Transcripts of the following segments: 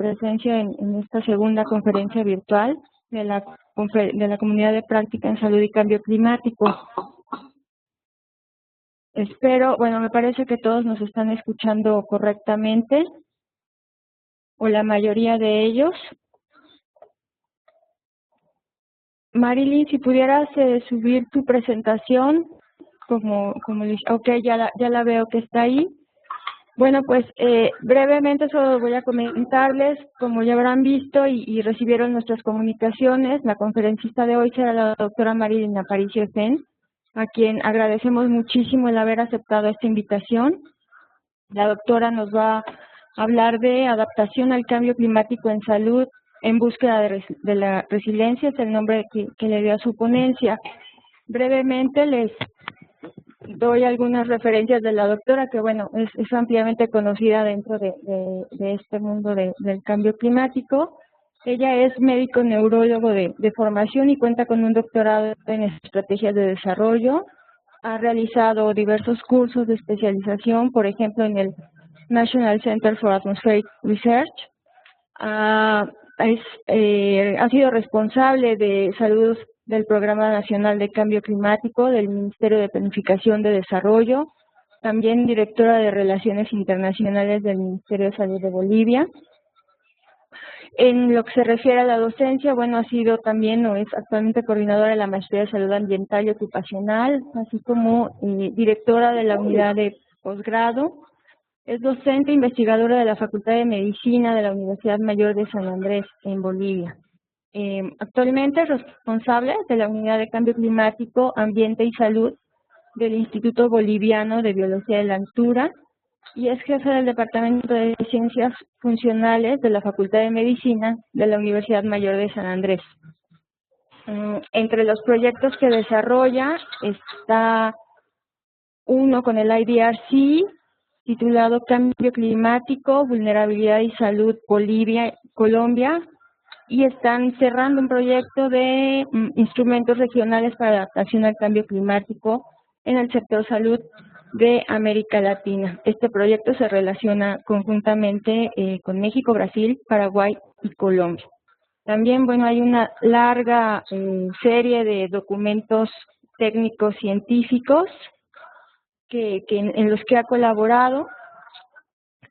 presencia en esta segunda conferencia virtual de la Comunidad de Práctica en Salud y Cambio Climático. Espero, bueno, me parece que todos nos están escuchando correctamente, o la mayoría de ellos. Marilyn, si pudieras subir tu presentación, ok, ya la veo que está ahí. Bueno, pues brevemente solo voy a comentarles, como ya habrán visto y recibieron nuestras comunicaciones, la conferencista de hoy será la doctora Marilyn Aparicio Fenn, a quien agradecemos muchísimo el haber aceptado esta invitación. La doctora nos va a hablar de adaptación al cambio climático en salud en búsqueda de la resiliencia, es el nombre que le dio a su ponencia. Brevemente les doy algunas referencias de la doctora, que bueno, es ampliamente conocida dentro de este mundo del cambio climático. Ella es médico neurólogo de formación y cuenta con un doctorado en estrategias de desarrollo. Ha realizado diversos cursos de especialización, por ejemplo, en el National Center for Atmospheric Research. Ha sido responsable de salud del Programa Nacional de Cambio Climático del Ministerio de Planificación de Desarrollo, también directora de Relaciones Internacionales del Ministerio de Salud de Bolivia. En lo que se refiere a la docencia, bueno, ha sido también o es actualmente coordinadora de la Maestría de Salud Ambiental y Ocupacional, así como directora de la unidad de posgrado. Es docente e investigadora de la Facultad de Medicina de la Universidad Mayor de San Andrés, en Bolivia. Actualmente es responsable de la Unidad de Cambio Climático, Ambiente y Salud del Instituto Boliviano de Biología de la Altura y es jefe del Departamento de Ciencias Funcionales de la Facultad de Medicina de la Universidad Mayor de San Andrés. Entre los proyectos que desarrolla está uno con el IDRC, titulado Cambio Climático, Vulnerabilidad y Salud Colombia, y están cerrando un proyecto de instrumentos regionales para adaptación al cambio climático en el sector salud de América Latina. Este proyecto se relaciona conjuntamente con México, Brasil, Paraguay y Colombia. También, bueno, hay una larga serie de documentos técnicos científicos en los que ha colaborado.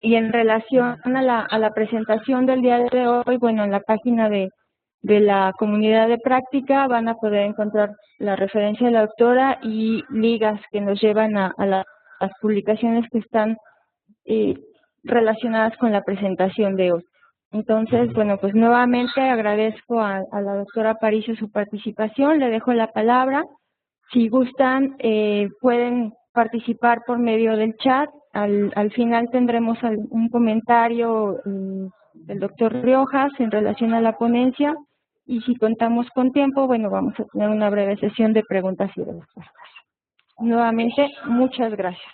Y en relación a la presentación del día de hoy, bueno, en la página de la comunidad de práctica van a poder encontrar la referencia de la doctora y ligas que nos llevan a las publicaciones que están relacionadas con la presentación de hoy. Entonces, bueno, pues nuevamente agradezco a la doctora Aparicio su participación, le dejo la palabra. Si gustan, pueden participar por medio del chat. Al final tendremos un comentario del doctor Riojas en relación a la ponencia y si contamos con tiempo, bueno, vamos a tener una breve sesión de preguntas y respuestas. Nuevamente, muchas gracias.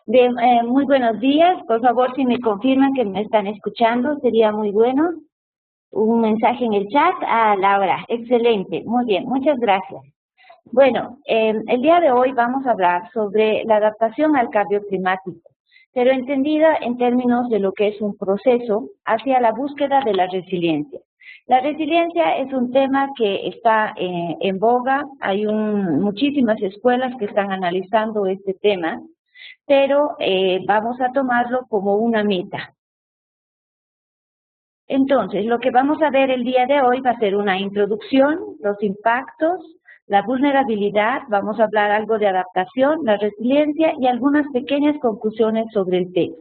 Bien, muy buenos días. Por favor, si me confirman que me están escuchando, sería muy bueno. Un mensaje en el chat. Laura, excelente. Muy bien, muchas gracias. Bueno, el día de hoy vamos a hablar sobre la adaptación al cambio climático, pero entendida en términos de lo que es un proceso hacia la búsqueda de la resiliencia. La resiliencia es un tema que está en boga, hay muchísimas escuelas que están analizando este tema, pero vamos a tomarlo como una meta. Entonces, lo que vamos a ver el día de hoy va a ser una introducción, los impactos, la vulnerabilidad, vamos a hablar algo de adaptación, la resiliencia y algunas pequeñas conclusiones sobre el tema.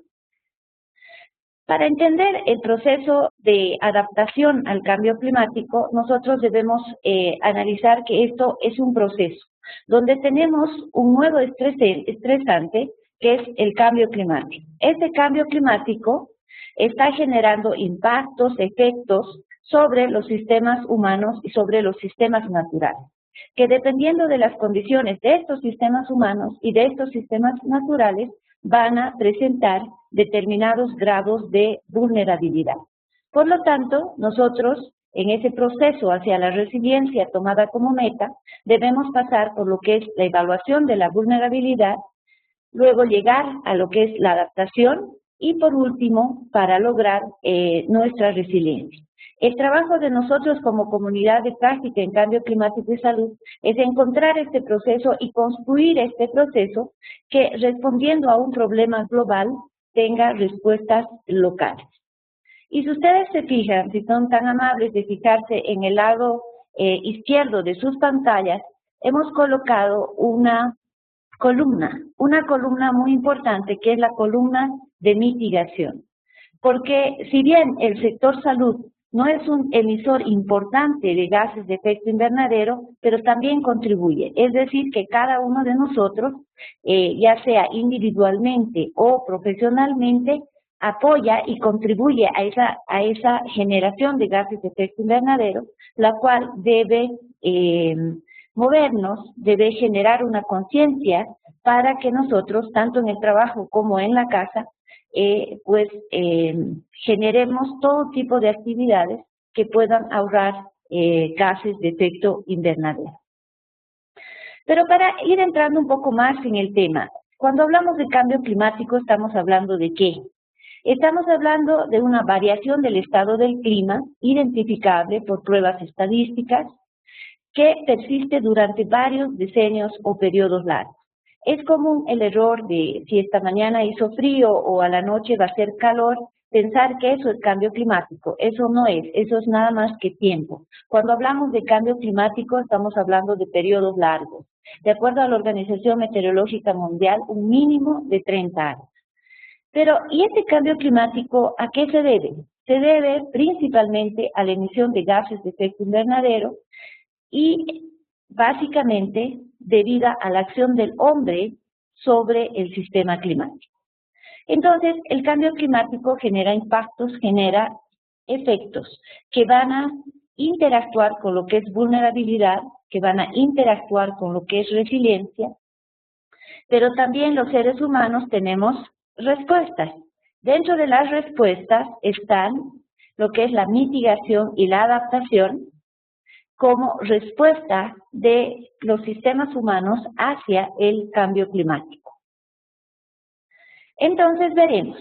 Para entender el proceso de adaptación al cambio climático, nosotros debemos analizar que esto es un proceso, donde tenemos un nuevo estresante, que es el cambio climático. Este cambio climático está generando impactos, efectos sobre los sistemas humanos y sobre los sistemas naturales, que dependiendo de las condiciones de estos sistemas humanos y de estos sistemas naturales, van a presentar determinados grados de vulnerabilidad. Por lo tanto, nosotros, en ese proceso hacia la resiliencia tomada como meta, debemos pasar por lo que es la evaluación de la vulnerabilidad, luego llegar a lo que es la adaptación y por último para lograr nuestra resiliencia. El trabajo de nosotros como comunidad de práctica en cambio climático y salud es encontrar este proceso y construir este proceso que respondiendo a un problema global tenga respuestas locales. Y si ustedes se fijan, si son tan amables de fijarse en el lado izquierdo de sus pantallas, hemos colocado una columna muy importante que es la columna de mitigación. Porque si bien el sector salud no es un emisor importante de gases de efecto invernadero, pero también contribuye. Es decir, que cada uno de nosotros, ya sea individualmente o profesionalmente, apoya y contribuye a esa generación de gases de efecto invernadero, la cual debe movernos, debe generar una conciencia para que nosotros, tanto en el trabajo como en la casa, generemos todo tipo de actividades que puedan ahorrar gases de efecto invernadero. Pero para ir entrando un poco más en el tema, cuando hablamos de cambio climático, ¿estamos hablando de qué? Estamos hablando de una variación del estado del clima identificable por pruebas estadísticas que persiste durante varios decenios o periodos largos. Es común el error de si esta mañana hizo frío o a la noche va a hacer calor, pensar que eso es cambio climático. Eso no es, eso es nada más que tiempo. Cuando hablamos de cambio climático estamos hablando de periodos largos. De acuerdo a la Organización Meteorológica Mundial, un mínimo de 30 años. Pero, ¿y este cambio climático a qué se debe? Se debe principalmente a la emisión de gases de efecto invernadero y básicamente debido a la acción del hombre sobre el sistema climático. Entonces, el cambio climático genera impactos, genera efectos que van a interactuar con lo que es vulnerabilidad, que van a interactuar con lo que es resiliencia, pero también los seres humanos tenemos respuestas. Dentro de las respuestas están lo que es la mitigación y la adaptación, como respuesta de los sistemas humanos hacia el cambio climático. Entonces veremos,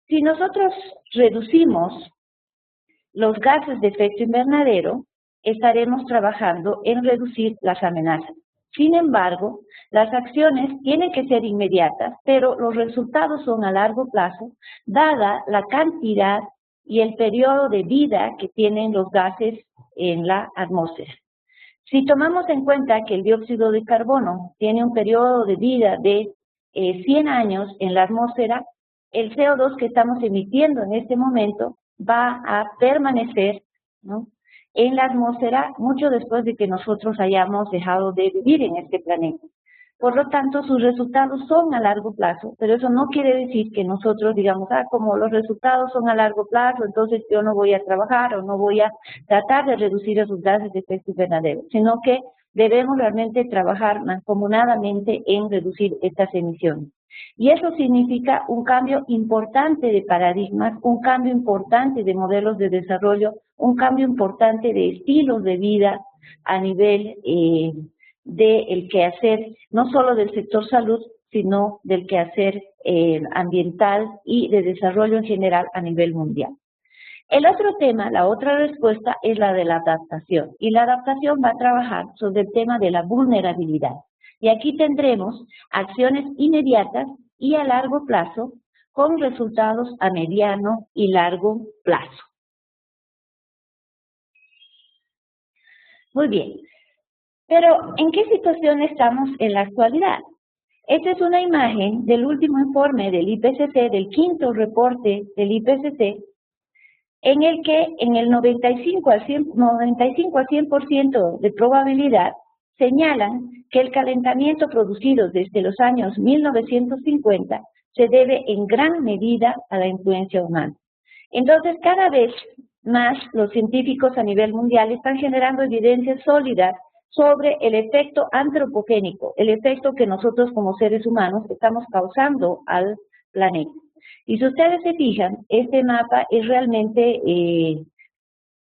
si nosotros reducimos los gases de efecto invernadero, estaremos trabajando en reducir las amenazas. Sin embargo, las acciones tienen que ser inmediatas, pero los resultados son a largo plazo, dada la cantidad y el periodo de vida que tienen los gases en la atmósfera. Si tomamos en cuenta que el dióxido de carbono tiene un periodo de vida de 100 años en la atmósfera, el CO2 que estamos emitiendo en este momento va a permanecer, ¿no?, en la atmósfera mucho después de que nosotros hayamos dejado de vivir en este planeta. Por lo tanto, sus resultados son a largo plazo, pero eso no quiere decir que nosotros digamos, como los resultados son a largo plazo, entonces yo no voy a trabajar o no voy a tratar de reducir esos gases de efecto invernadero, sino que debemos realmente trabajar mancomunadamente en reducir estas emisiones. Y eso significa un cambio importante de paradigmas, un cambio importante de modelos de desarrollo, un cambio importante de estilos de vida a nivel del quehacer, no solo del sector salud, sino del quehacer ambiental y de desarrollo en general a nivel mundial. El otro tema, la otra respuesta, es la de la adaptación. Y la adaptación va a trabajar sobre el tema de la vulnerabilidad. Y aquí tendremos acciones inmediatas y a largo plazo con resultados a mediano y largo plazo. Muy bien. Pero, ¿en qué situación estamos en la actualidad? Esta es una imagen del último informe del IPCC, del quinto reporte del IPCC, en el que en el 95 al 100% de probabilidad señalan que el calentamiento producido desde los años 1950 se debe en gran medida a la influencia humana. Entonces, cada vez más los científicos a nivel mundial están generando evidencias sólidas sobre el efecto antropogénico, el efecto que nosotros como seres humanos estamos causando al planeta. Y si ustedes se fijan, este mapa es realmente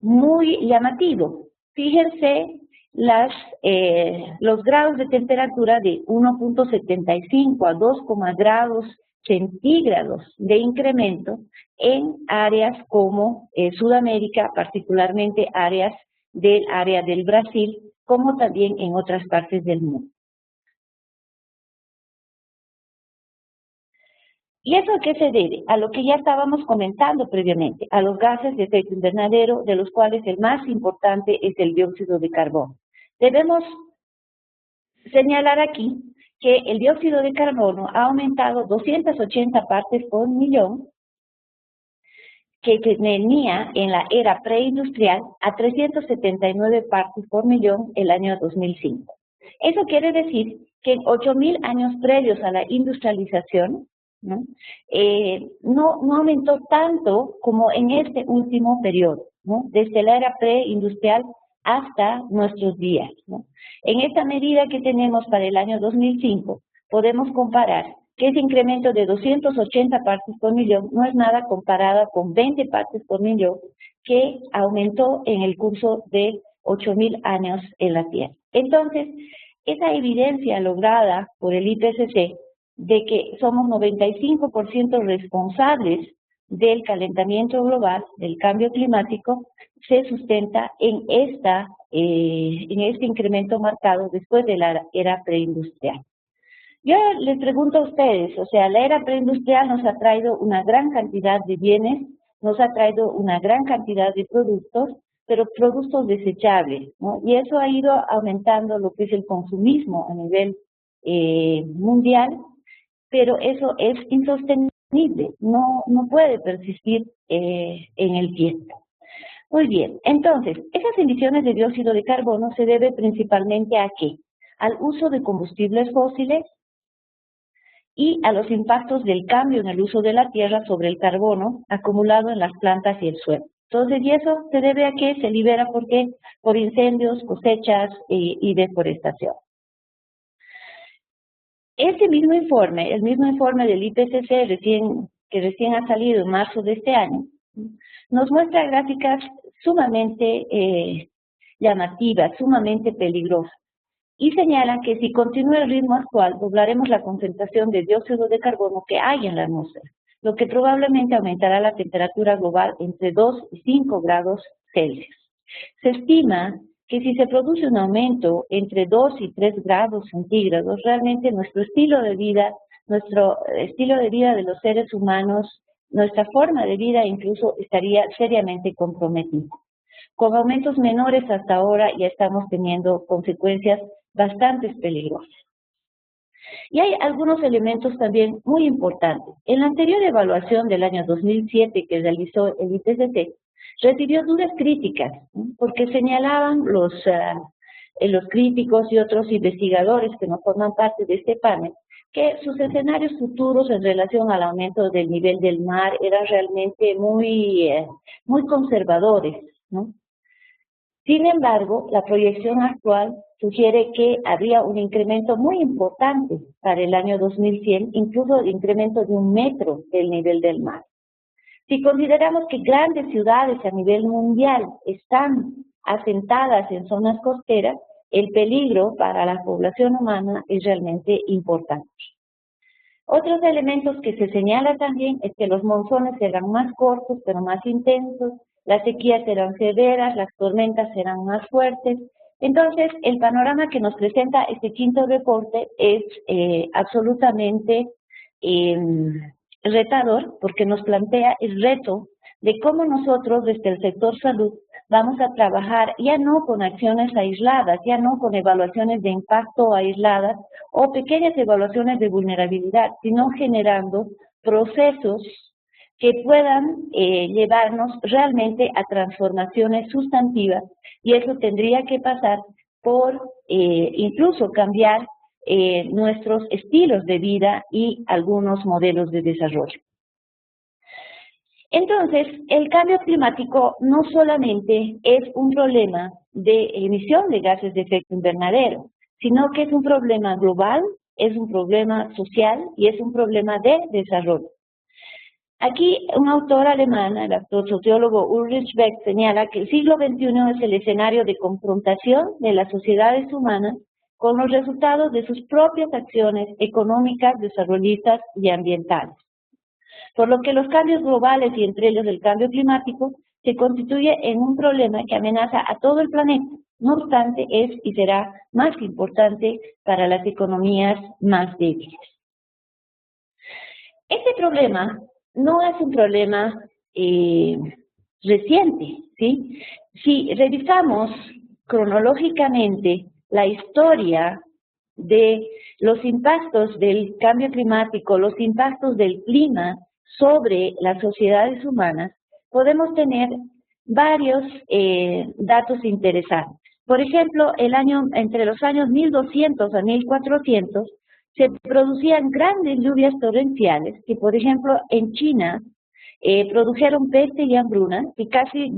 muy llamativo. Fíjense los grados de temperatura de 1.75 a 2, grados centígrados de incremento en áreas como Sudamérica, particularmente área del Brasil, como también en otras partes del mundo. ¿Y eso a qué se debe? A lo que ya estábamos comentando previamente, a los gases de efecto invernadero, de los cuales el más importante es el dióxido de carbono. Debemos señalar aquí que el dióxido de carbono ha aumentado 280 partes por millón, que tenía en la era preindustrial a 379 partes por millón el año 2005. Eso quiere decir que en 8.000 años previos a la industrialización, ¿no? No aumentó tanto como en este último periodo, ¿no? Desde la era preindustrial hasta nuestros días, ¿no? En esta medida que tenemos para el año 2005, podemos comparar que ese incremento de 280 partes por millón no es nada comparado con 20 partes por millón que aumentó en el curso de 8.000 años en la Tierra. Entonces, esa evidencia lograda por el IPCC de que somos 95% responsables del calentamiento global, del cambio climático, se sustenta en este incremento marcado después de la era preindustrial. Yo les pregunto a ustedes, o sea, la era preindustrial nos ha traído una gran cantidad de bienes, nos ha traído una gran cantidad de productos, pero productos desechables, ¿no? Y eso ha ido aumentando lo que es el consumismo a nivel mundial, pero eso es insostenible, no puede persistir en el tiempo. Muy bien, entonces, esas emisiones de dióxido de carbono se deben principalmente ¿a qué? Al uso de combustibles fósiles y a los impactos del cambio en el uso de la tierra sobre el carbono acumulado en las plantas y el suelo. Entonces, ¿y eso se debe a qué? Se libera ¿por qué? Por incendios, cosechas y deforestación. Ese mismo informe, el mismo informe del IPCC que recién ha salido en marzo de este año, nos muestra gráficas sumamente llamativas, sumamente peligrosas, y señalan que si continúa el ritmo actual, doblaremos la concentración de dióxido de carbono que hay en la atmósfera, lo que probablemente aumentará la temperatura global entre 2 y 5 grados Celsius. Se estima que si se produce un aumento entre 2 y 3 grados centígrados, realmente nuestro estilo de vida de los seres humanos, nuestra forma de vida incluso estaría seriamente comprometida. Con aumentos menores hasta ahora ya estamos teniendo consecuencias bastante peligrosas. Y hay algunos elementos también muy importantes. En la anterior evaluación del año 2007 que realizó el IPCC, recibió duras críticas, ¿no? Porque señalaban los críticos y otros investigadores que no forman parte de este panel que sus escenarios futuros en relación al aumento del nivel del mar eran realmente muy conservadores, ¿no? Sin embargo, la proyección actual sugiere que habría un incremento muy importante para el año 2100, incluso el incremento de 1 metro del nivel del mar. Si consideramos que grandes ciudades a nivel mundial están asentadas en zonas costeras, el peligro para la población humana es realmente importante. Otros elementos que se señalan también es que los monzones serán más cortos pero más intensos, las sequías serán severas, las tormentas serán más fuertes. Entonces, el panorama que nos presenta este quinto reporte es absolutamente retador, porque nos plantea el reto de cómo nosotros desde el sector salud vamos a trabajar ya no con acciones aisladas, ya no con evaluaciones de impacto aisladas o pequeñas evaluaciones de vulnerabilidad, sino generando procesos que puedan llevarnos realmente a transformaciones sustantivas, y eso tendría que pasar por incluso cambiar nuestros estilos de vida y algunos modelos de desarrollo. Entonces, el cambio climático no solamente es un problema de emisión de gases de efecto invernadero, sino que es un problema global, es un problema social y es un problema de desarrollo. Aquí un autor alemán, el autor sociólogo Ulrich Beck, señala que el siglo XXI es el escenario de confrontación de las sociedades humanas con los resultados de sus propias acciones económicas, desarrollistas y ambientales. Por lo que los cambios globales y entre ellos el cambio climático se constituye en un problema que amenaza a todo el planeta. No obstante, es y será más importante para las economías más débiles. Este problema no es un problema reciente, ¿sí? Si revisamos cronológicamente la historia de los impactos del cambio climático, los impactos del clima sobre las sociedades humanas, podemos tener varios datos interesantes. Por ejemplo, entre los años 1200 a 1400 se producían grandes lluvias torrenciales que, por ejemplo, en China produjeron peste y hambruna que casi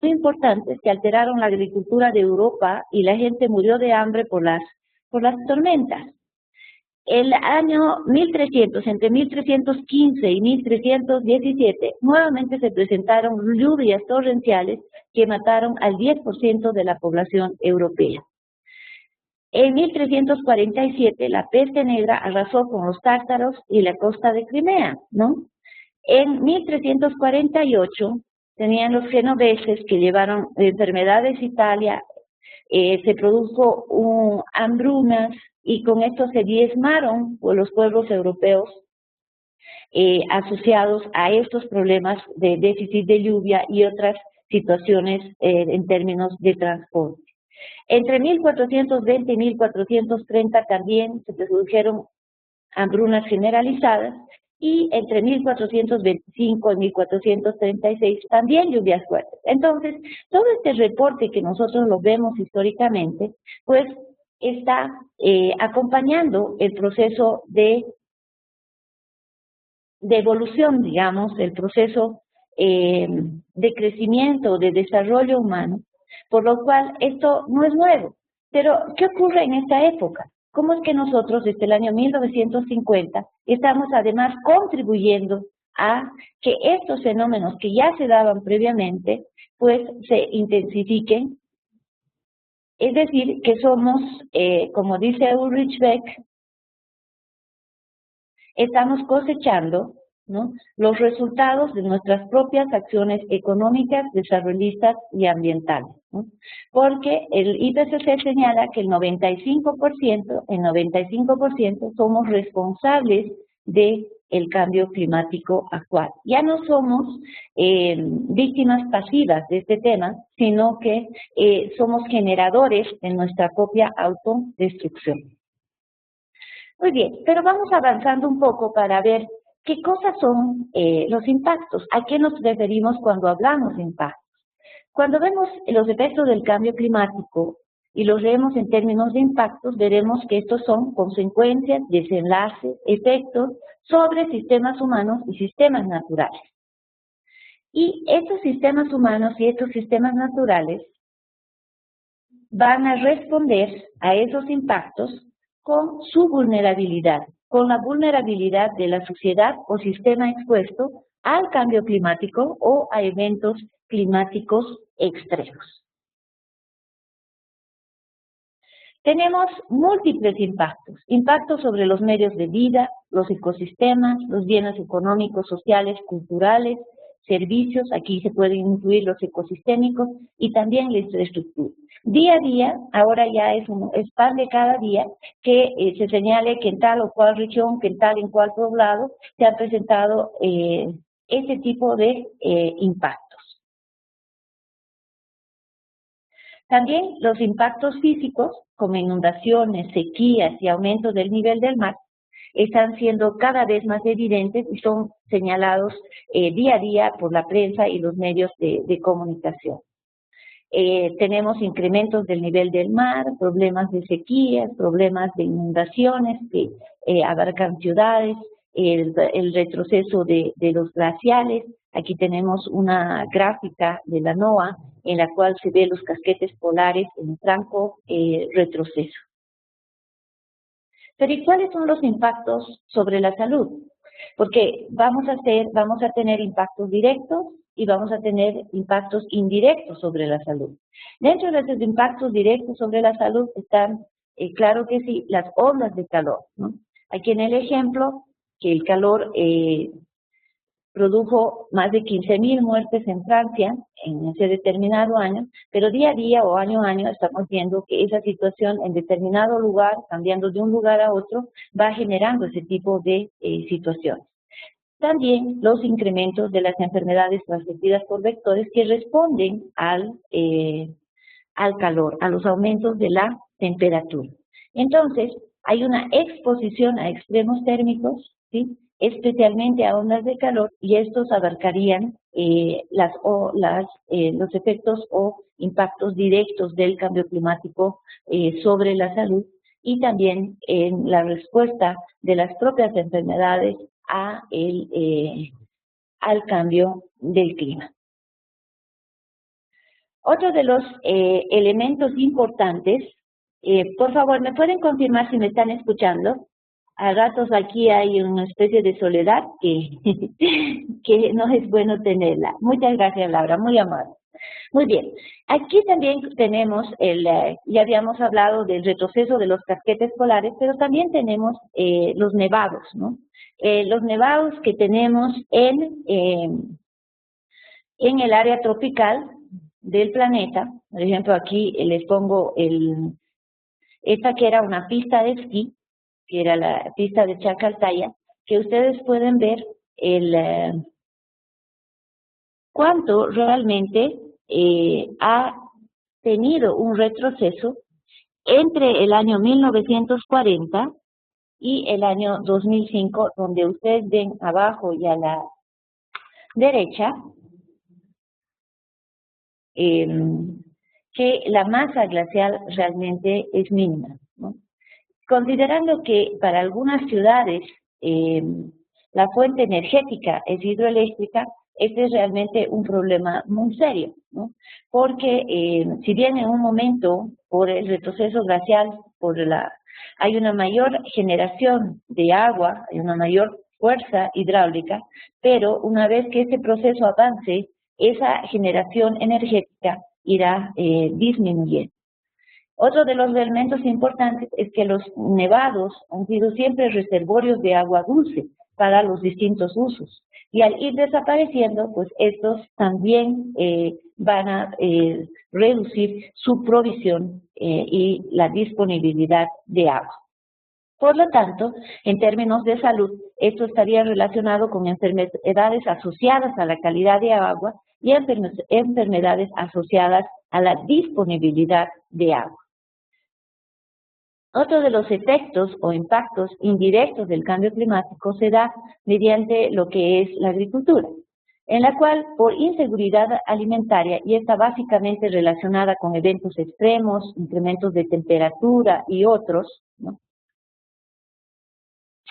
muy importantes que alteraron la agricultura de Europa y la gente murió de hambre por las tormentas. El año 1300, entre 1315 y 1317, nuevamente se presentaron lluvias torrenciales que mataron al 10% de la población europea. En 1347, la peste negra arrasó con los tártaros y la costa de Crimea, ¿no? En 1348, tenían los genoveses que llevaron enfermedades a Italia, se produjo hambrunas y con esto se diezmaron por los pueblos europeos asociados a estos problemas de déficit de lluvia y otras situaciones en términos de transporte. Entre 1420 y 1430 también se produjeron hambrunas generalizadas y entre 1425 y 1436 también lluvias fuertes. Entonces, todo este reporte que nosotros lo vemos históricamente, pues está acompañando el proceso de evolución, digamos, el proceso de crecimiento, de desarrollo humano, por lo cual esto no es nuevo. Pero, ¿qué ocurre en esta época? ¿Cómo es que nosotros desde el año 1950 estamos además contribuyendo a que estos fenómenos que ya se daban previamente, pues se intensifiquen? Es decir, que somos, como dice Ulrich Beck, estamos cosechando, ¿no?, los resultados de nuestras propias acciones económicas, desarrollistas y ambientales, ¿no? Porque el IPCC señala que el 95% somos responsables del cambio climático actual. Ya no somos víctimas pasivas de este tema, sino que somos generadores de nuestra propia autodestrucción. Muy bien, pero vamos avanzando un poco para ver qué cosas son los impactos. ¿A qué nos referimos cuando hablamos de impactos? Cuando vemos los efectos del cambio climático y los leemos en términos de impactos, veremos que estos son consecuencias, desenlaces, efectos sobre sistemas humanos y sistemas naturales. Y estos sistemas humanos y estos sistemas naturales van a responder a esos impactos con su vulnerabilidad, con la vulnerabilidad de la sociedad o sistema expuesto al cambio climático o a eventos climáticos extremos. Tenemos múltiples impactos, impactos sobre los medios de vida, los ecosistemas, los bienes económicos, sociales, culturales, servicios, aquí se pueden incluir los ecosistémicos y también la infraestructura. Día a día, ahora ya es pan de cada día, que se señale que en tal o cual región, que en tal o cual poblado se han presentado ese tipo de impactos. También los impactos físicos, como inundaciones, sequías y aumento del nivel del mar, están siendo cada vez más evidentes y son señalados día a día por la prensa y los medios de comunicación. Tenemos incrementos del nivel del mar, problemas de sequías, problemas de inundaciones que abarcan ciudades, el retroceso de los glaciales. Aquí tenemos una gráfica de la NOAA en la cual se ve los casquetes polares en franco retroceso. Pero ¿y cuáles son los impactos sobre la salud? Porque vamos a tener impactos directos y vamos a tener impactos indirectos sobre la salud. Dentro de esos impactos directos sobre la salud están, claro que sí, las olas de calor, ¿no? Aquí en el ejemplo, que el calor produjo más de 15.000 muertes en Francia en ese determinado año, pero día a día o año a año estamos viendo que esa situación en determinado lugar, cambiando de un lugar a otro, va generando ese tipo de situaciones. También los incrementos de las enfermedades transmitidas por vectores que responden al calor, a los aumentos de la temperatura. Entonces, hay una exposición a extremos térmicos, ¿sí?, especialmente a ondas de calor, y estos abarcarían los efectos o impactos directos del cambio climático sobre la salud, y también en la respuesta de las propias enfermedades al cambio del clima. Otro de los elementos importantes, por favor, ¿me pueden confirmar si me están escuchando? A ratos aquí hay una especie de soledad que no es bueno tenerla. Muchas gracias, Laura, muy amable. Muy bien, aquí también tenemos, ya habíamos hablado del retroceso de los casquetes polares, pero también tenemos los nevados, ¿no? Los nevados que tenemos en el área tropical del planeta. Por ejemplo, aquí les pongo esta que era una pista de esquí, que era la pista de Chacaltaya, que ustedes pueden ver cuánto realmente ha tenido un retroceso entre el año 1940 y el año 2005, donde ustedes ven abajo y a la derecha que la masa glacial realmente es mínima, ¿no? Considerando que para algunas ciudades la fuente energética es hidroeléctrica, este es realmente un problema muy serio, ¿no? Porque si bien en un momento, por el retroceso glacial, hay una mayor generación de agua, hay una mayor fuerza hidráulica, pero una vez que ese proceso avance, esa generación energética irá disminuyendo. Otro de los elementos importantes es que los nevados han sido siempre reservorios de agua dulce para los distintos usos. Y al ir desapareciendo, pues estos también van a reducir su provisión y la disponibilidad de agua. Por lo tanto, en términos de salud, esto estaría relacionado con enfermedades asociadas a la calidad de agua y enfermedades asociadas a la disponibilidad de agua. Otro de los efectos o impactos indirectos del cambio climático se da mediante lo que es la agricultura, en la cual por inseguridad alimentaria, y está básicamente relacionada con eventos extremos, incrementos de temperatura y otros, ¿no?,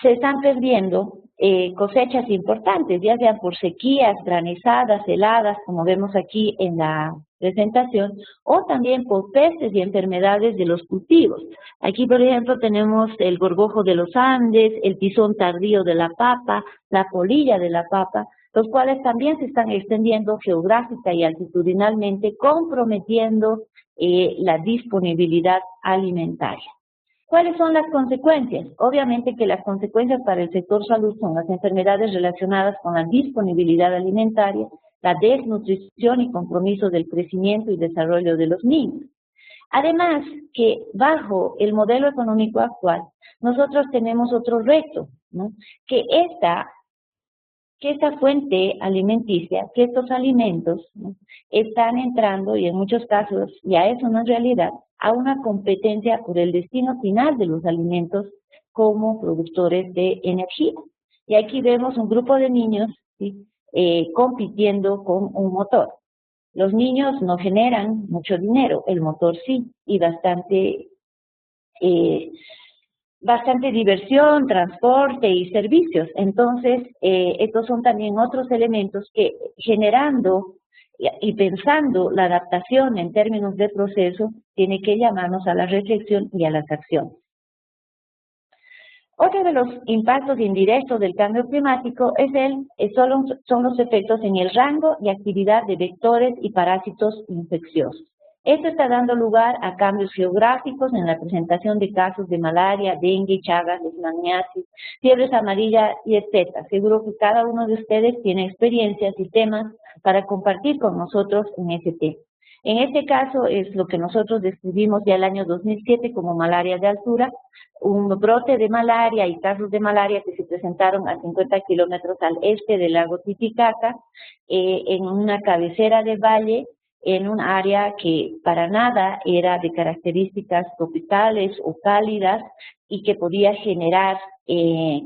se están perdiendo cosechas importantes, ya sean por sequías, granizadas, heladas, como vemos aquí en la presentación, o también por pestes y enfermedades de los cultivos. Aquí, por ejemplo, tenemos el gorgojo de los Andes, el tizón tardío de la papa, la polilla de la papa, los cuales también se están extendiendo geográfica y altitudinalmente, comprometiendo la disponibilidad alimentaria. ¿Cuáles son las consecuencias? Obviamente que las consecuencias para el sector salud son las enfermedades relacionadas con la disponibilidad alimentaria, la desnutrición y compromiso del crecimiento y desarrollo de los niños. Además, que bajo el modelo económico actual, nosotros tenemos otro reto, ¿no?, que esta fuente alimenticia, que estos alimentos, ¿no?, están entrando, y en muchos casos ya es una realidad, a una competencia por el destino final de los alimentos como productores de energía. Y aquí vemos un grupo de niños, ¿sí?, compitiendo con un motor. Los niños no generan mucho dinero, el motor sí, y bastante diversión, transporte y servicios. Entonces, estos son también otros elementos que, generando y pensando la adaptación en términos de proceso, tiene que llamarnos a la reflexión y a las acciones. Otro de los impactos indirectos del cambio climático son los efectos en el rango y actividad de vectores y parásitos infecciosos. Esto está dando lugar a cambios geográficos en la presentación de casos de malaria, dengue, chagas, leishmaniasis, fiebres amarillas y etc. Seguro que cada uno de ustedes tiene experiencias y temas para compartir con nosotros en ese tema. En este caso es lo que nosotros describimos ya el año 2007 como malaria de altura, un brote de malaria y casos de malaria que se presentaron a 50 kilómetros al este del lago Titicaca, en una cabecera de valle, en un área que para nada era de características tropicales o cálidas y que podía generar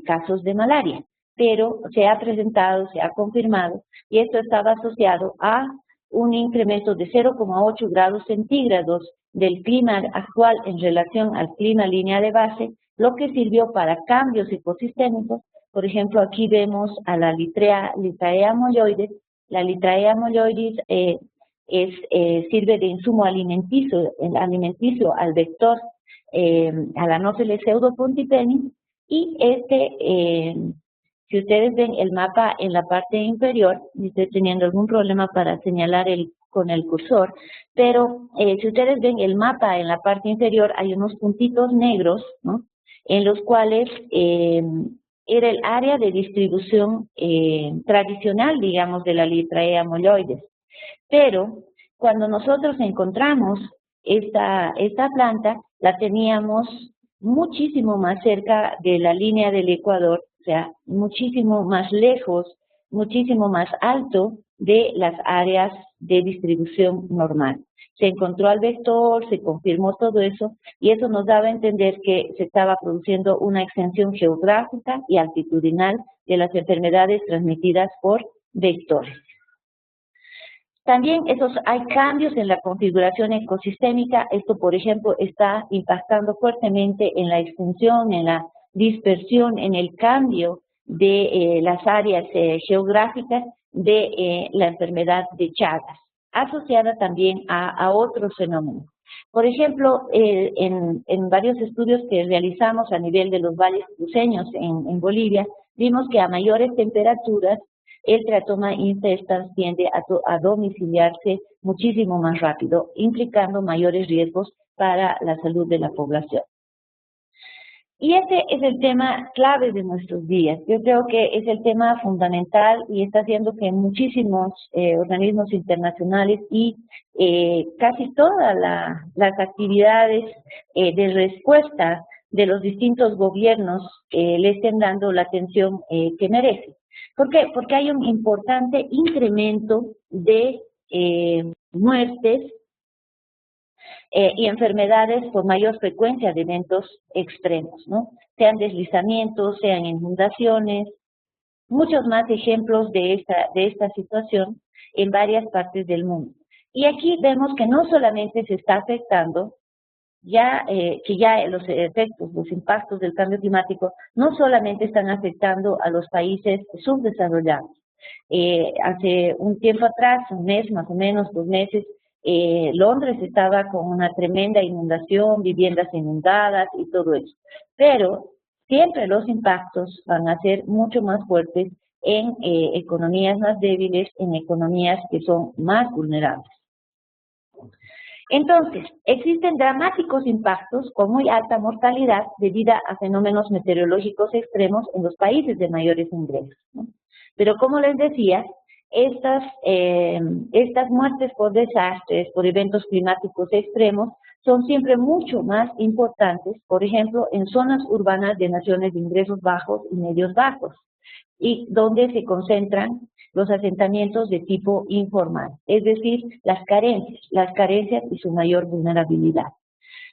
casos de malaria. Pero se ha presentado, se ha confirmado, y esto estaba asociado a un incremento de 0,8 grados centígrados del clima actual en relación al clima línea de base, lo que sirvió para cambios ecosistémicos. Por ejemplo, aquí vemos a la Littraea molloides. La Littraea molloides sirve de insumo alimenticio al vector, a la Anopheles pseudopontipenis, y si ustedes ven el mapa en la parte inferior, y estoy teniendo algún problema para señalar con el cursor, pero si ustedes ven el mapa en la parte inferior, hay unos puntitos negros, ¿no?, en los cuales era el área de distribución tradicional, digamos, de la Littraea molloides. Pero cuando nosotros encontramos esta planta, la teníamos muchísimo más cerca de la línea del Ecuador, o sea, muchísimo más lejos, muchísimo más alto de las áreas de distribución normal. Se encontró al vector, se confirmó todo eso, y eso nos daba a entender que se estaba produciendo una extensión geográfica y altitudinal de las enfermedades transmitidas por vectores. También hay cambios en la configuración ecosistémica. Esto, por ejemplo, está impactando fuertemente en la extensión, en la dispersión, en el cambio de las áreas geográficas de la enfermedad de Chagas, asociada también a otros fenómenos. Por ejemplo, en varios estudios que realizamos a nivel de los valles cruceños en Bolivia, vimos que a mayores temperaturas el teratoma infestans tiende a domiciliarse muchísimo más rápido, implicando mayores riesgos para la salud de la población. Y ese es el tema clave de nuestros días. Yo creo que es el tema fundamental y está haciendo que muchísimos organismos internacionales y casi todas las actividades de respuesta de los distintos gobiernos le estén dando la atención que merecen. ¿Por qué? Porque hay un importante incremento de muertes y enfermedades por mayor frecuencia de eventos extremos, ¿no? Sean deslizamientos, sean inundaciones, muchos más ejemplos de esta situación en varias partes del mundo. Y aquí vemos que no solamente se está afectando, que ya los efectos, los impactos del cambio climático no solamente están afectando a los países subdesarrollados. Hace un tiempo atrás, un mes más o menos, 2 meses, Londres estaba con una tremenda inundación, viviendas inundadas y todo eso. Pero siempre los impactos van a ser mucho más fuertes en economías más débiles, en economías que son más vulnerables. Entonces, existen dramáticos impactos con muy alta mortalidad debido a fenómenos meteorológicos extremos en los países de mayores ingresos, ¿no? Pero como les decía, estas muertes por desastres, por eventos climáticos extremos, son siempre mucho más importantes, por ejemplo, en zonas urbanas de naciones de ingresos bajos y medios bajos, y donde se concentran los asentamientos de tipo informal, es decir, las carencias y su mayor vulnerabilidad.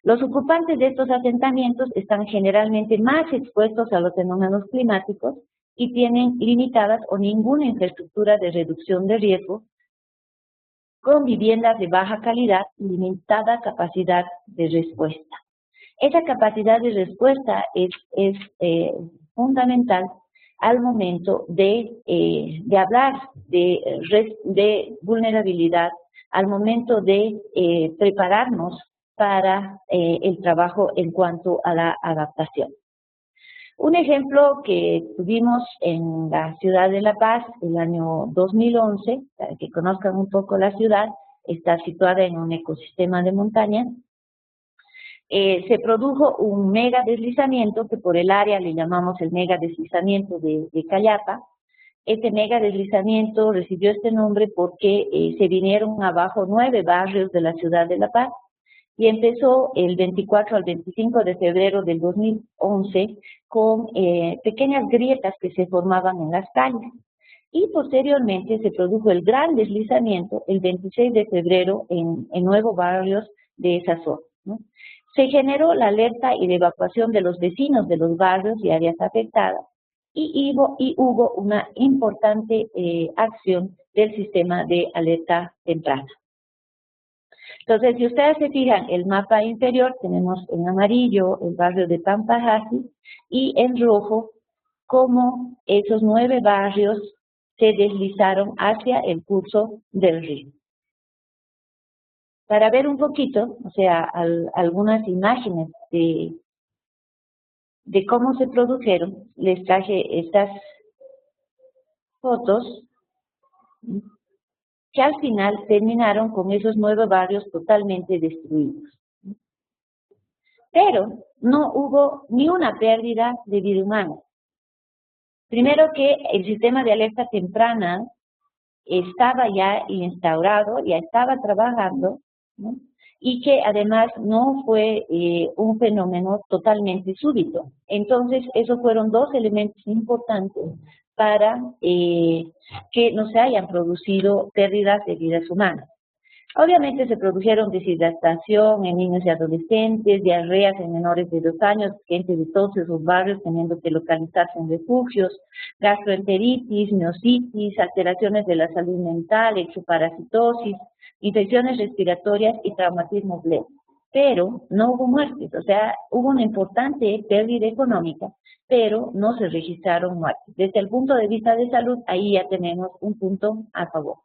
Los ocupantes de estos asentamientos están generalmente más expuestos a los fenómenos climáticos y tienen limitadas o ninguna infraestructura de reducción de riesgo, con viviendas de baja calidad y limitada capacidad de respuesta. Esa capacidad de respuesta es fundamental al momento de hablar de vulnerabilidad, al momento de prepararnos para el trabajo en cuanto a la adaptación. Un ejemplo que tuvimos en la ciudad de La Paz el año 2011, para que conozcan un poco la ciudad, está situada en un ecosistema de montaña. Se produjo un mega deslizamiento que por el área le llamamos el mega deslizamiento de Callapa. Este mega deslizamiento recibió este nombre porque se vinieron abajo 9 barrios de la ciudad de La Paz y empezó el 24 al 25 de febrero del 2011 con pequeñas grietas que se formaban en las calles. Y posteriormente se produjo el gran deslizamiento el 26 de febrero en nuevos barrios de esa zona, ¿no? Se generó la alerta y la evacuación de los vecinos de los barrios y áreas afectadas y hubo una importante acción del sistema de alerta temprana. Entonces, si ustedes se fijan, el mapa inferior tenemos en amarillo el barrio de Pampajasi y en rojo cómo esos 9 barrios se deslizaron hacia el curso del río. Para ver un poquito, o sea, algunas imágenes de cómo se produjeron, les traje estas fotos que al final terminaron con esos 9 barrios totalmente destruidos. Pero no hubo ni una pérdida de vida humana. Primero que el sistema de alerta temprana estaba ya instaurado, ya estaba trabajando, ¿no? Y que además no fue un fenómeno totalmente súbito. Entonces, esos fueron 2 elementos importantes para que no se hayan producido pérdidas de vidas humanas. Obviamente se produjeron deshidratación en niños y adolescentes, diarreas en menores de 2 años, gente de todos esos barrios teniendo que localizarse en refugios, gastroenteritis, miositis, alteraciones de la salud mental, exoparasitosis, infecciones respiratorias y traumatismo leve. Pero no hubo muertes, o sea, hubo una importante pérdida económica, pero no se registraron muertes. Desde el punto de vista de salud, ahí ya tenemos un punto a favor.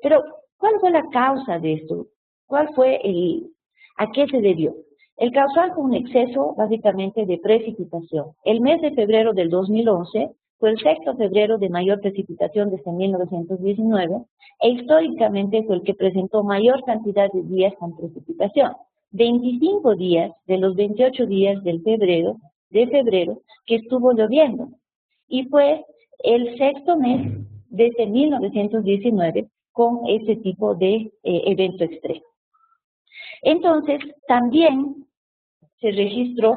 Pero, ¿cuál fue la causa de esto? ¿A qué se debió? El causal fue un exceso, básicamente, de precipitación. El mes de febrero del 2011 fue el 6º febrero de mayor precipitación desde 1919 e históricamente fue el que presentó mayor cantidad de días con precipitación. 25 días de los 28 días de febrero que estuvo lloviendo. Y fue el 6º mes desde 1919 con ese tipo de evento extremo. Entonces, también se registró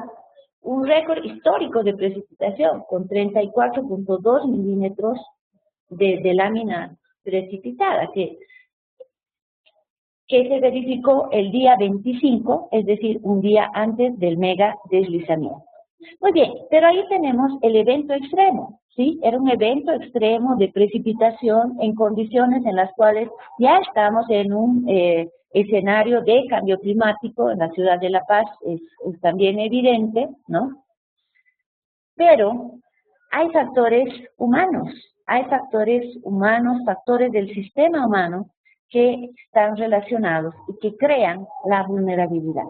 un récord histórico de precipitación con 34.2 milímetros de lámina precipitada, que se verificó el día 25, es decir, un día antes del mega deslizamiento. Muy bien, pero ahí tenemos el evento extremo, ¿sí? Era un evento extremo de precipitación en condiciones en las cuales ya estamos en un escenario de cambio climático. En la ciudad de La Paz es también evidente, ¿no? Pero hay factores humanos, factores del sistema humano que están relacionados y que crean la vulnerabilidad.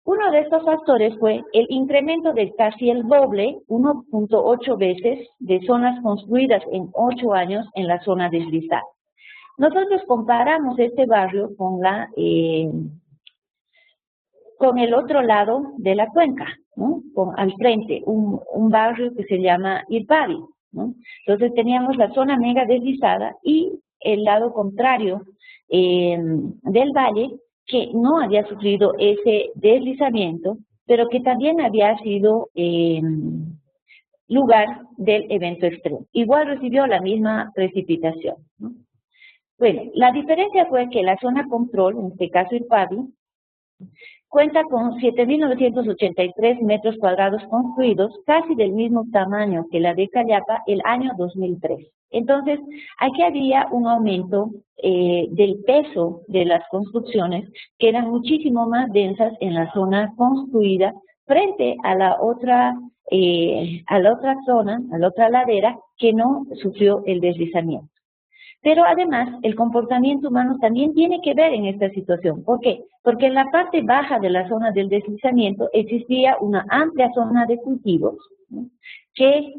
Uno de estos factores fue el incremento de casi el doble, 1.8 veces, de zonas construidas en 8 años en la zona deslizada. Nosotros comparamos este barrio con el otro lado de la cuenca, ¿no? Al frente, un barrio que se llama Irpavi, ¿no? Entonces teníamos la zona mega deslizada y el lado contrario del valle, que no había sufrido ese deslizamiento, pero que también había sido lugar del evento extremo. Igual recibió la misma precipitación, ¿no? Bueno, la diferencia fue que la zona control, en este caso Irpavi, cuenta con 7.983 metros cuadrados construidos, casi del mismo tamaño que la de Callapa el año 2003. Entonces, aquí había un aumento del peso de las construcciones que eran muchísimo más densas en la zona construida frente a la otra a la otra zona, a la otra ladera, que no sufrió el deslizamiento. Pero además, el comportamiento humano también tiene que ver en esta situación. ¿Por qué? Porque en la parte baja de la zona del deslizamiento existía una amplia zona de cultivos, ¿no?, que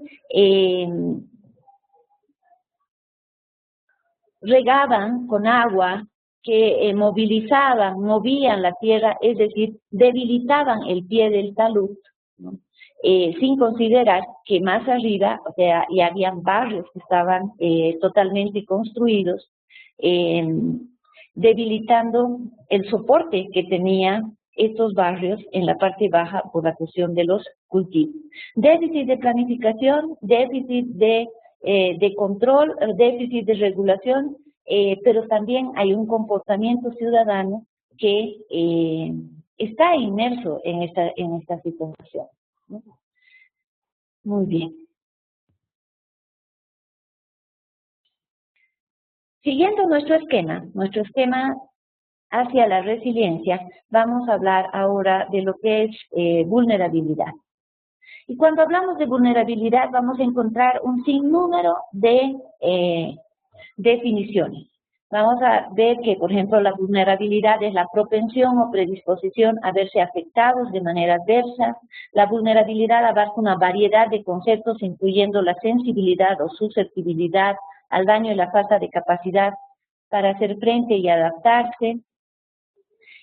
regaban con agua, que movían la tierra, es decir, debilitaban el pie del talud, ¿no?, sin considerar que más arriba, o sea, y habían barrios que estaban totalmente construidos, debilitando el soporte que tenían estos barrios en la parte baja por la cuestión de los cultivos. Déficit de planificación, déficit de control, déficit de regulación, pero también hay un comportamiento ciudadano que está inmerso en esta situación, ¿no? Muy bien. Siguiendo nuestro esquema hacia la resiliencia, vamos a hablar ahora de lo que es vulnerabilidad. Y cuando hablamos de vulnerabilidad vamos a encontrar un sinnúmero de definiciones. Vamos a ver que, por ejemplo, la vulnerabilidad es la propensión o predisposición a verse afectados de manera adversa. La vulnerabilidad abarca una variedad de conceptos, incluyendo la sensibilidad o susceptibilidad al daño y la falta de capacidad para hacer frente y adaptarse.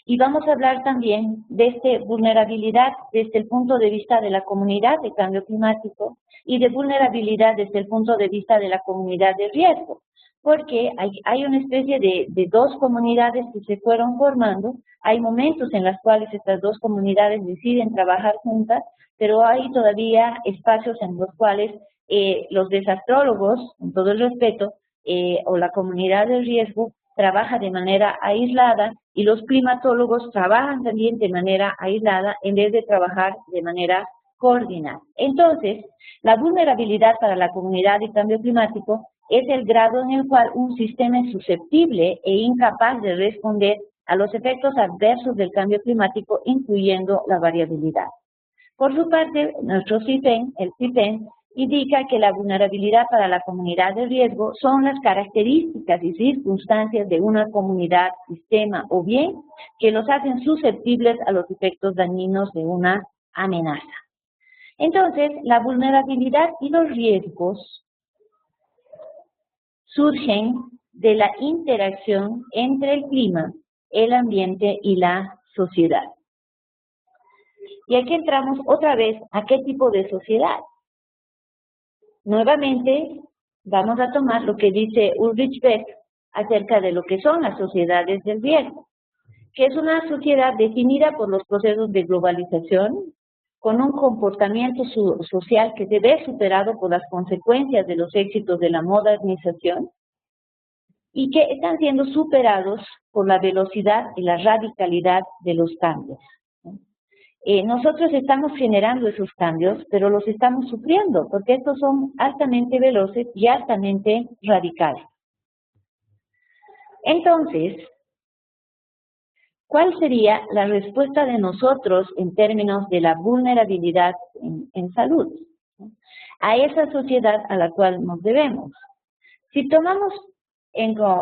Y vamos a hablar también de esta vulnerabilidad desde el punto de vista de la comunidad de cambio climático y de vulnerabilidad desde el punto de vista de la comunidad de riesgo, porque hay una especie de dos comunidades que se fueron formando. Hay momentos en los cuales estas dos comunidades deciden trabajar juntas, pero hay todavía espacios en los cuales los desastrólogos, con todo el respeto, o la comunidad de riesgo trabaja de manera aislada y los climatólogos trabajan también de manera aislada en vez de trabajar de manera coordinada. Entonces, la vulnerabilidad para la comunidad de cambio climático es el grado en el cual un sistema es susceptible e incapaz de responder a los efectos adversos del cambio climático, incluyendo la variabilidad. Por su parte, nuestro CIPEN, el CIPEN, indica que la vulnerabilidad para la comunidad de riesgo son las características y circunstancias de una comunidad, sistema o bien que los hacen susceptibles a los efectos dañinos de una amenaza. Entonces, la vulnerabilidad y los riesgos surgen de la interacción entre el clima, el ambiente y la sociedad. Y aquí entramos otra vez a qué tipo de sociedad. Nuevamente, vamos a tomar lo que dice Ulrich Beck acerca de lo que son las sociedades del riesgo, que es una sociedad definida por los procesos de globalización, con un comportamiento social que se ve superado por las consecuencias de los éxitos de la modernización y que están siendo superados por la velocidad y la radicalidad de los cambios. Nosotros estamos generando esos cambios, pero los estamos sufriendo, porque estos son altamente veloces y altamente radicales. Entonces, ¿cuál sería la respuesta de nosotros en términos de la vulnerabilidad en salud a esa sociedad a la cual nos debemos? Si tomamos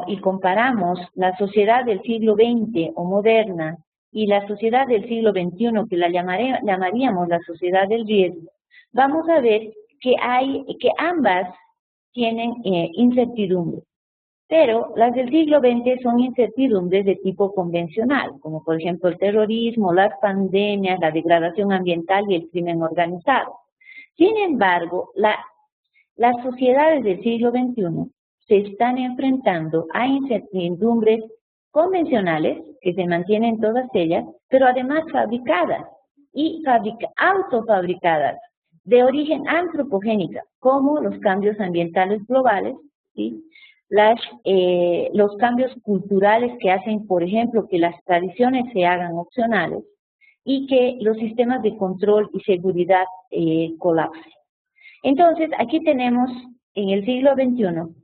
y comparamos la sociedad del siglo XX o moderna y la sociedad del siglo XXI, que la llamaríamos la sociedad del riesgo, vamos a ver que ambas tienen incertidumbre. Pero las del siglo XX son incertidumbres de tipo convencional, como por ejemplo el terrorismo, las pandemias, la degradación ambiental y el crimen organizado. Sin embargo, las sociedades del siglo XXI se están enfrentando a incertidumbres convencionales, que se mantienen todas ellas, pero además fabricadas y autofabricadas, de origen antropogénica, como los cambios ambientales globales, ¿sí?, los cambios culturales que hacen, por ejemplo, que las tradiciones se hagan opcionales y que los sistemas de control y seguridad colapsen. Entonces, aquí tenemos en el siglo XXI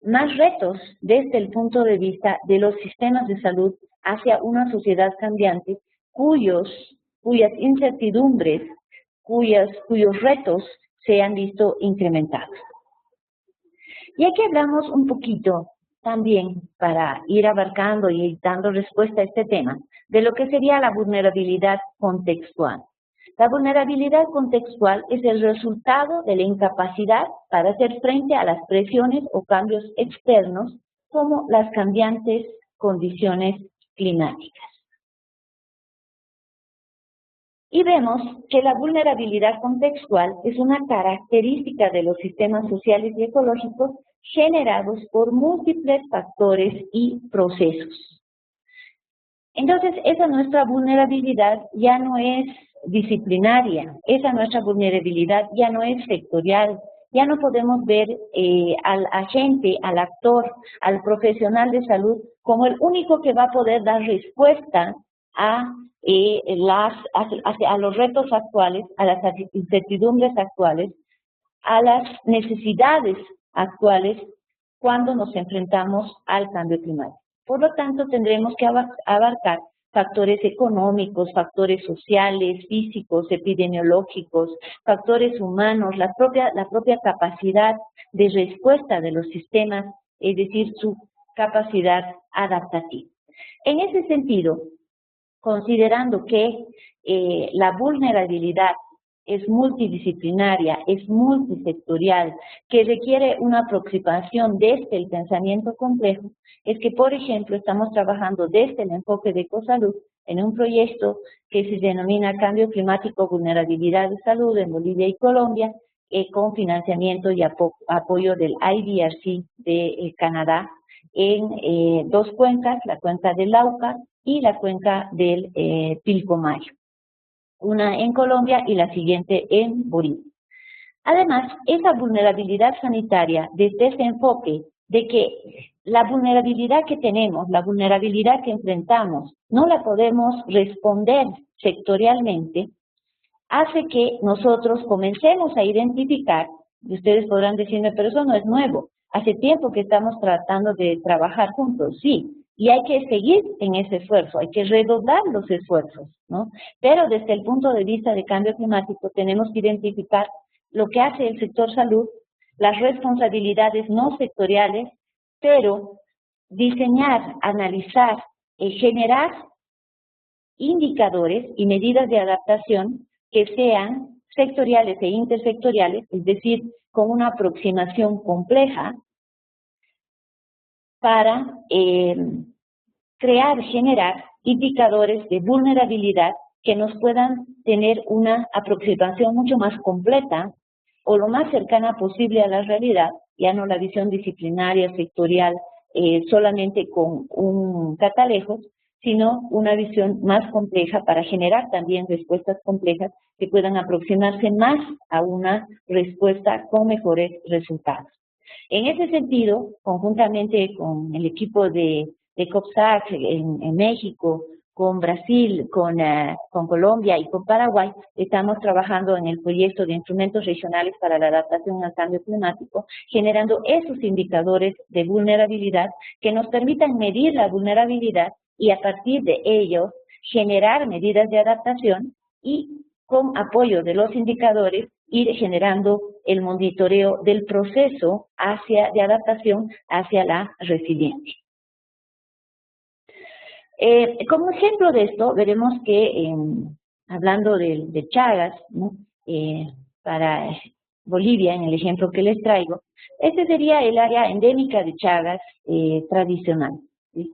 más retos desde el punto de vista de los sistemas de salud hacia una sociedad cambiante cuyas incertidumbres cuyos retos se han visto incrementados. Y aquí hablamos un poquito también, para ir abarcando y dando respuesta a este tema, de lo que sería la vulnerabilidad contextual. La vulnerabilidad contextual es el resultado de la incapacidad para hacer frente a las presiones o cambios externos, como las cambiantes condiciones climáticas. Y vemos que la vulnerabilidad contextual es una característica de los sistemas sociales y ecológicos generados por múltiples factores y procesos. Entonces, esa nuestra vulnerabilidad ya no es disciplinaria, esa nuestra vulnerabilidad ya no es sectorial, ya no podemos ver al agente, al actor, al profesional de salud como el único que va a poder dar respuesta a los retos actuales, a las incertidumbres actuales, a las necesidades actuales cuando nos enfrentamos al cambio climático. Por lo tanto, tendremos que abarcar factores económicos, factores sociales, físicos, epidemiológicos, factores humanos, la propia capacidad de respuesta de los sistemas, es decir, su capacidad adaptativa. En ese sentido, considerando que la vulnerabilidad es multidisciplinaria, es multisectorial, que requiere una aproximación desde el pensamiento complejo, es que, por ejemplo, estamos trabajando desde el enfoque de EcoSalud en un proyecto que se denomina Cambio Climático, Vulnerabilidad de Salud en Bolivia y Colombia, con financiamiento y apoyo del IDRC de Canadá, en dos cuencas, la cuenca del Lauca y la cuenca del Pilcomayo. Una en Colombia y la siguiente en Bolivia. Además, esa vulnerabilidad sanitaria, desde ese enfoque de que la vulnerabilidad que tenemos, la vulnerabilidad que enfrentamos, no la podemos responder sectorialmente, hace que nosotros comencemos a identificar, y ustedes podrán decirme, pero eso no es nuevo, hace tiempo que estamos tratando de trabajar juntos, sí, y hay que seguir en ese esfuerzo, hay que redoblar los esfuerzos, ¿no? Pero desde el punto de vista de cambio climático tenemos que identificar lo que hace el sector salud, las responsabilidades no sectoriales, pero diseñar, analizar, generar indicadores y medidas de adaptación que sean sectoriales e intersectoriales, es decir, con una aproximación compleja, para generar indicadores de vulnerabilidad que nos puedan tener una aproximación mucho más completa o lo más cercana posible a la realidad, ya no la visión disciplinaria, sectorial, solamente con un catalejo, sino una visión más compleja para generar también respuestas complejas que puedan aproximarse más a una respuesta con mejores resultados. En ese sentido, conjuntamente con el equipo de COPSAC en México, con Brasil, con Colombia y con Paraguay, estamos trabajando en el proyecto de instrumentos regionales para la adaptación al cambio climático, generando esos indicadores de vulnerabilidad que nos permitan medir la vulnerabilidad y a partir de ello generar medidas de adaptación y con apoyo de los indicadores ir generando el monitoreo del proceso de adaptación hacia la resiliencia. Como ejemplo de esto, veremos que hablando de Chagas, ¿no? Para Bolivia, en el ejemplo que les traigo, este sería el área endémica de Chagas tradicional, ¿sí?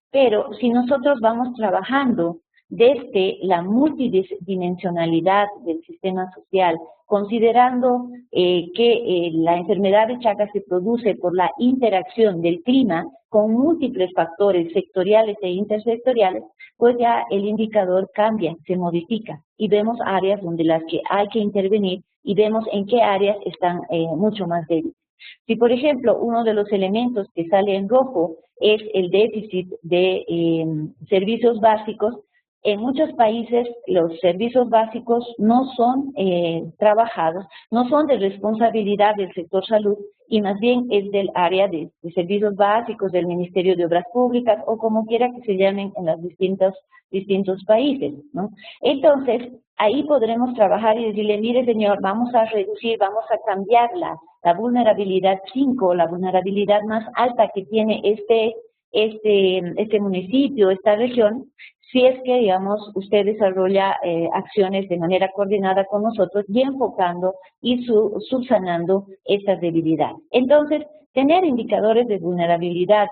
Pero si nosotros vamos trabajando desde la multidimensionalidad del sistema social, considerando que la enfermedad de Chagas se produce por la interacción del clima con múltiples factores sectoriales e intersectoriales, pues ya el indicador cambia, se modifica y vemos áreas donde las que hay que intervenir y vemos en qué áreas están mucho más débiles. Si, por ejemplo, uno de los elementos que sale en rojo es el déficit de servicios básicos, en muchos países los servicios básicos no son trabajados, no son de responsabilidad del sector salud y más bien es del área de servicios básicos del Ministerio de Obras Públicas o como quiera que se llamen en los distintos países, ¿no? Entonces, ahí podremos trabajar y decirle, mire señor, vamos a reducir, vamos a cambiar la vulnerabilidad 5, la vulnerabilidad más alta que tiene este municipio, esta región, si es que, digamos, usted desarrolla acciones de manera coordinada con nosotros y enfocando y subsanando estas debilidades. Entonces, tener indicadores de vulnerabilidad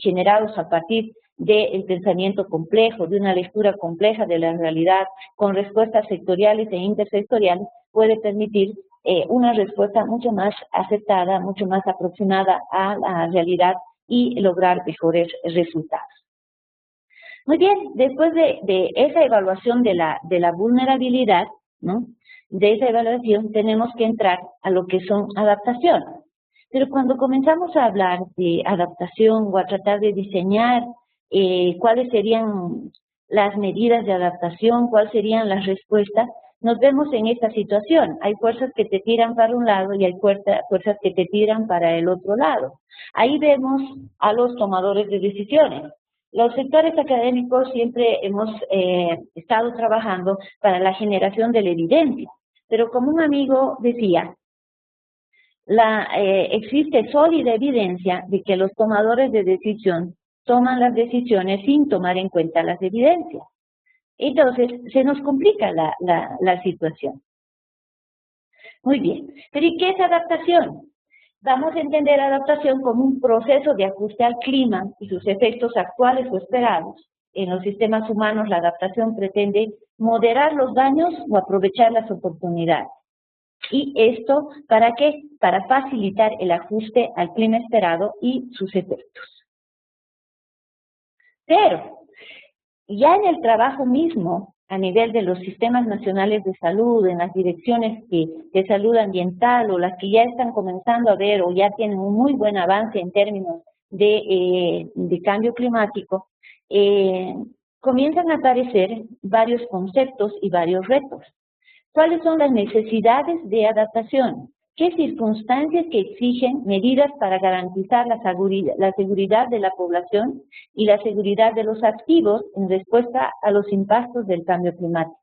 generados a partir del pensamiento complejo, de una lectura compleja de la realidad, con respuestas sectoriales e intersectoriales, puede permitir una respuesta mucho más acertada, mucho más aproximada a la realidad y lograr mejores resultados. Muy bien, después de esa evaluación de la vulnerabilidad, ¿no? De esa evaluación tenemos que entrar a lo que son adaptaciones. Pero cuando comenzamos a hablar de adaptación o a tratar de diseñar cuáles serían las medidas de adaptación, cuáles serían las respuestas, nos vemos en esta situación. Hay fuerzas que te tiran para un lado y hay fuerzas que te tiran para el otro lado. Ahí vemos a los tomadores de decisiones. Los sectores académicos siempre hemos estado trabajando para la generación de la evidencia, pero como un amigo decía, existe sólida evidencia de que los tomadores de decisión toman las decisiones sin tomar en cuenta las evidencias. Entonces, se nos complica la situación. Muy bien, pero ¿y qué es adaptación? Vamos a entender adaptación como un proceso de ajuste al clima y sus efectos actuales o esperados. En los sistemas humanos, la adaptación pretende moderar los daños o aprovechar las oportunidades. ¿Y esto para qué? Para facilitar el ajuste al clima esperado y sus efectos. Pero, ya en el trabajo mismo, a nivel de los sistemas nacionales de salud, en las direcciones de salud ambiental o las que ya están comenzando a ver o ya tienen un muy buen avance en términos de cambio climático, comienzan a aparecer varios conceptos y varios retos. ¿Cuáles son las necesidades de adaptación? ¿Qué circunstancias que exigen medidas para garantizar la seguridad de la población y la seguridad de los activos en respuesta a los impactos del cambio climático?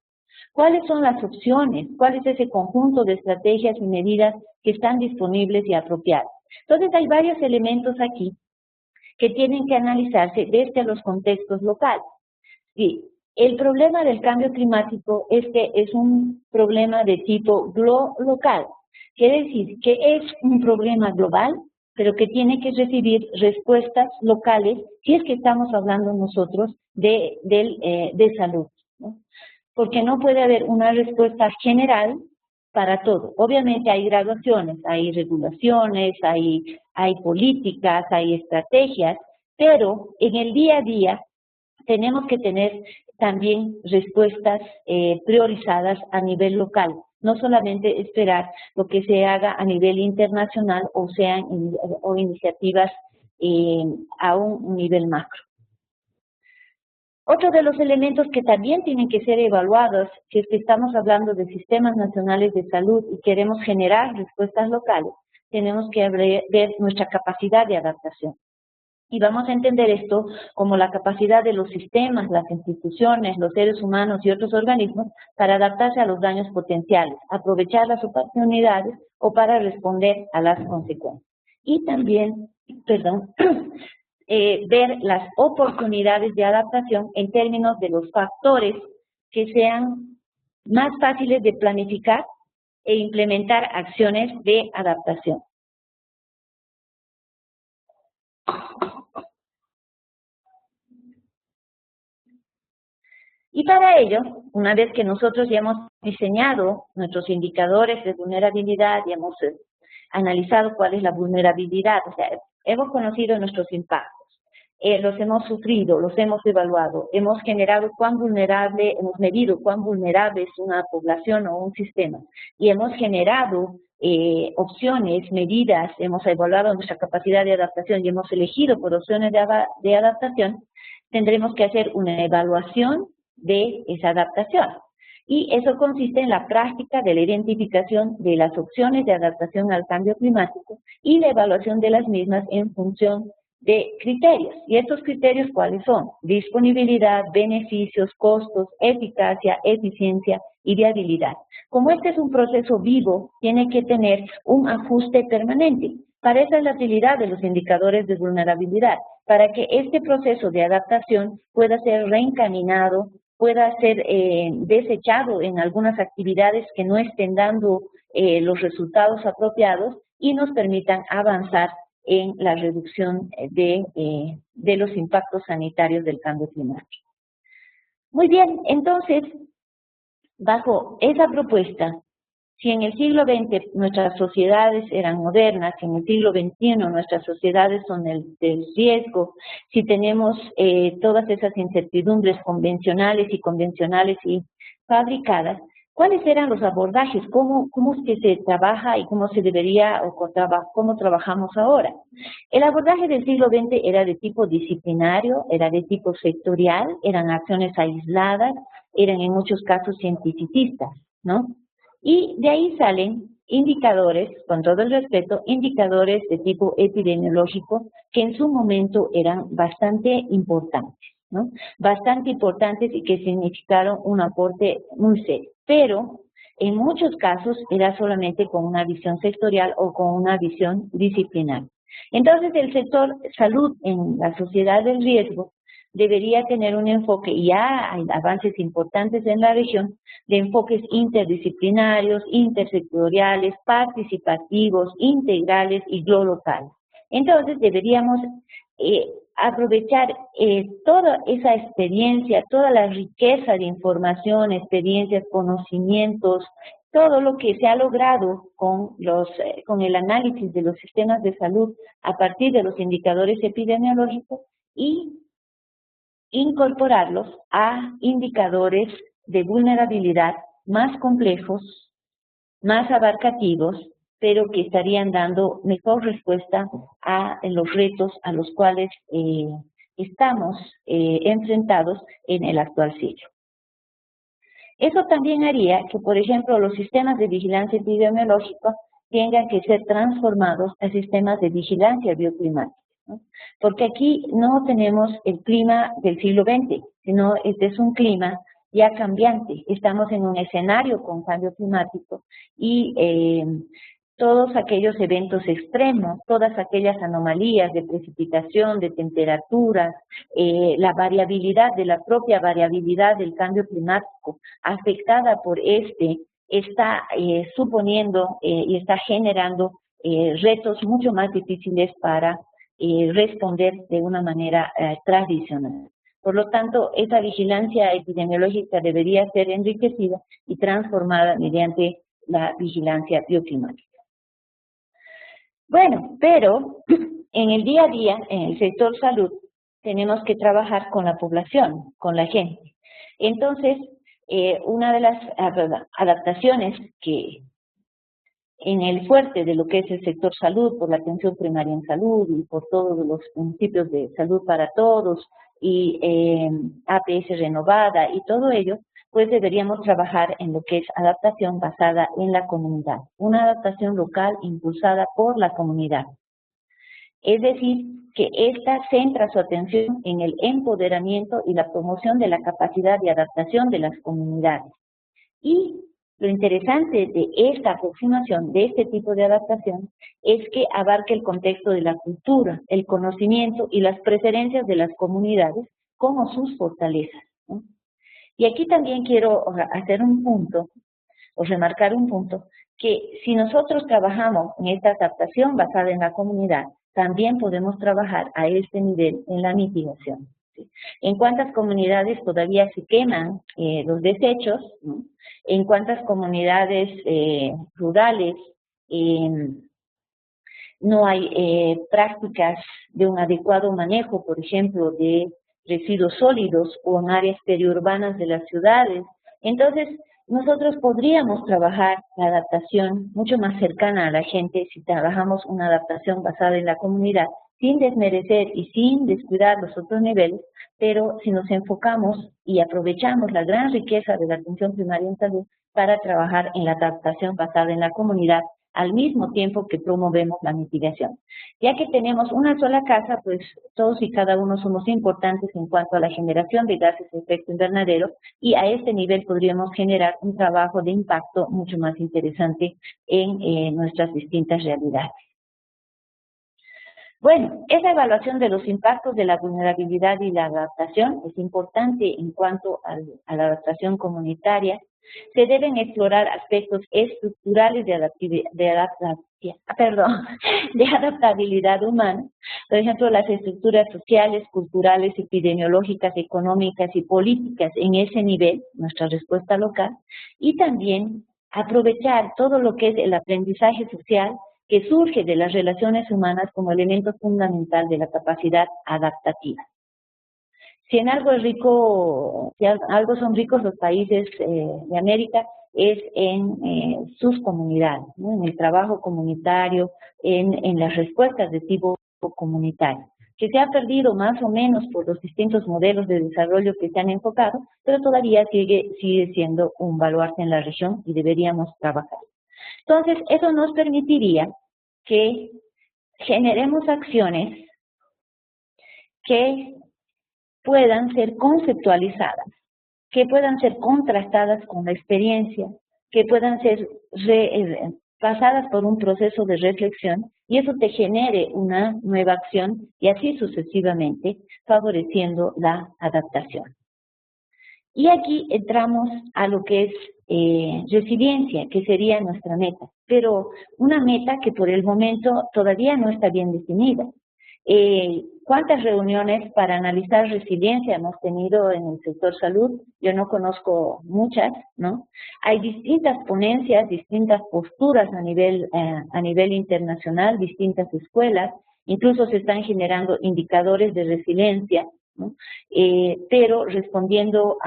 ¿Cuáles son las opciones? ¿Cuál es ese conjunto de estrategias y medidas que están disponibles y apropiadas? Entonces, hay varios elementos aquí que tienen que analizarse desde los contextos locales. Y el problema del cambio climático es que es un problema de tipo local. Quiere decir que es un problema global, pero que tiene que recibir respuestas locales si es que estamos hablando nosotros de salud, ¿no? Porque no puede haber una respuesta general para todo. Obviamente hay graduaciones, hay regulaciones, hay políticas, hay estrategias, pero en el día a día tenemos que tener también respuestas priorizadas a nivel local. No solamente esperar lo que se haga a nivel internacional o sean iniciativas a un nivel macro. Otro de los elementos que también tienen que ser evaluados, si es que estamos hablando de sistemas nacionales de salud y queremos generar respuestas locales, tenemos que ver nuestra capacidad de adaptación. Y vamos a entender esto como la capacidad de los sistemas, las instituciones, los seres humanos y otros organismos para adaptarse a los daños potenciales, aprovechar las oportunidades o para responder a las consecuencias. Y también, ver las oportunidades de adaptación en términos de los factores que sean más fáciles de planificar e implementar acciones de adaptación. Y para ello, una vez que nosotros ya hemos diseñado nuestros indicadores de vulnerabilidad y hemos analizado cuál es la vulnerabilidad, o sea, hemos conocido nuestros impactos, los hemos sufrido, los hemos evaluado, hemos generado cuán vulnerable, hemos medido cuán vulnerable es una población o un sistema, y hemos generado opciones, medidas, hemos evaluado nuestra capacidad de adaptación y hemos elegido por opciones de adaptación, tendremos que hacer una evaluación de esa adaptación. Y eso consiste en la práctica de la identificación de las opciones de adaptación al cambio climático y la evaluación de las mismas en función de criterios. ¿Y estos criterios cuáles son? Disponibilidad, beneficios, costos, eficacia, eficiencia y viabilidad. Como este es un proceso vivo, tiene que tener un ajuste permanente. Para eso es la utilidad de los indicadores de vulnerabilidad, para que este proceso de adaptación pueda ser reencaminado, pueda ser desechado en algunas actividades que no estén dando los resultados apropiados y nos permitan avanzar en la reducción de los impactos sanitarios del cambio climático. Muy bien, entonces, bajo esa propuesta, si en el siglo XX nuestras sociedades eran modernas, si en el siglo XXI nuestras sociedades son del riesgo, si tenemos todas esas incertidumbres convencionales y fabricadas, ¿cuáles eran los abordajes? ¿Cómo es que se trabaja y cómo se debería o cómo trabajamos ahora? El abordaje del siglo XX era de tipo disciplinario, era de tipo sectorial, eran acciones aisladas, eran en muchos casos cientificistas, ¿no? Y de ahí salen indicadores, con todo el respeto, indicadores de tipo epidemiológico que en su momento eran bastante importantes, ¿no? Bastante importantes y que significaron un aporte muy serio. Pero en muchos casos era solamente con una visión sectorial o con una visión disciplinar. Entonces el sector salud en la sociedad del riesgo debería tener un enfoque, y ya hay avances importantes en la región, de enfoques interdisciplinarios, intersectoriales, participativos, integrales y globales. Entonces deberíamos aprovechar toda esa experiencia, toda la riqueza de información, experiencias, conocimientos, todo lo que se ha logrado con el análisis de los sistemas de salud a partir de los indicadores epidemiológicos y incorporarlos a indicadores de vulnerabilidad más complejos, más abarcativos, pero que estarían dando mejor respuesta a los retos a los cuales estamos enfrentados en el actual siglo. Eso también haría que, por ejemplo, los sistemas de vigilancia epidemiológica tengan que ser transformados a sistemas de vigilancia bioclimática, ¿no? Porque aquí no tenemos el clima del siglo XX, sino este es un clima ya cambiante. Estamos en un escenario con cambio climático y todos aquellos eventos extremos, todas aquellas anomalías de precipitación, de temperaturas, la variabilidad de la propia variabilidad del cambio climático afectada por está suponiendo y está generando retos mucho más difíciles para responder de una manera tradicional. Por lo tanto, esa vigilancia epidemiológica debería ser enriquecida y transformada mediante la vigilancia bioclimática. Bueno, pero en el día a día, en el sector salud, tenemos que trabajar con la población, con la gente. Entonces, una de las adaptaciones que en el fuerte de lo que es el sector salud, por la atención primaria en salud y por todos los principios de salud para todos y APS renovada y todo ello, pues deberíamos trabajar en lo que es adaptación basada en la comunidad, una adaptación local impulsada por la comunidad. Es decir, que ésta centra su atención en el empoderamiento y la promoción de la capacidad de adaptación de las comunidades. Y lo interesante de esta aproximación, de este tipo de adaptación, es que abarca el contexto de la cultura, el conocimiento y las preferencias de las comunidades como sus fortalezas, ¿no? Y aquí también quiero hacer un punto, o remarcar un punto, que si nosotros trabajamos en esta adaptación basada en la comunidad, también podemos trabajar a este nivel en la mitigación, ¿sí? En cuántas comunidades todavía se queman los desechos, ¿no? En cuántas comunidades rurales no hay prácticas de un adecuado manejo, por ejemplo, de residuos sólidos o en áreas periurbanas de las ciudades. Entonces, nosotros podríamos trabajar la adaptación mucho más cercana a la gente si trabajamos una adaptación basada en la comunidad, sin desmerecer y sin descuidar los otros niveles, pero si nos enfocamos y aprovechamos la gran riqueza de la atención primaria en salud para trabajar en la adaptación basada en la comunidad, al mismo tiempo que promovemos la mitigación. Ya que tenemos una sola casa, pues todos y cada uno somos importantes en cuanto a la generación de gases de efecto invernadero, y a este nivel podríamos generar un trabajo de impacto mucho más interesante en nuestras distintas realidades. Bueno, esa evaluación de los impactos de la vulnerabilidad y la adaptación es importante en cuanto a la adaptación comunitaria. Se deben explorar aspectos estructurales de adaptabilidad humana, por ejemplo, las estructuras sociales, culturales, epidemiológicas, económicas y políticas en ese nivel, nuestra respuesta local, y también aprovechar todo lo que es el aprendizaje social que surge de las relaciones humanas como elemento fundamental de la capacidad adaptativa. Si en algo es rico, si algo son ricos los países de América, es en sus comunidades, ¿no? En el trabajo comunitario, en las respuestas de tipo comunitario, que se ha perdido más o menos por los distintos modelos de desarrollo que se han enfocado, pero todavía sigue siendo un baluarte en la región y deberíamos trabajar. Entonces, eso nos permitiría que generemos acciones que puedan ser conceptualizadas, que puedan ser contrastadas con la experiencia, que puedan ser pasadas por un proceso de reflexión, y eso te genere una nueva acción y así sucesivamente, favoreciendo la adaptación. Y aquí entramos a lo que es resiliencia, que sería nuestra meta, pero una meta que por el momento todavía no está bien definida. ¿Cuántas reuniones para analizar resiliencia hemos tenido en el sector salud? Yo no conozco muchas, ¿no? Hay distintas ponencias, distintas posturas a nivel internacional, distintas escuelas, incluso se están generando indicadores de resiliencia, ¿no? Pero respondiendo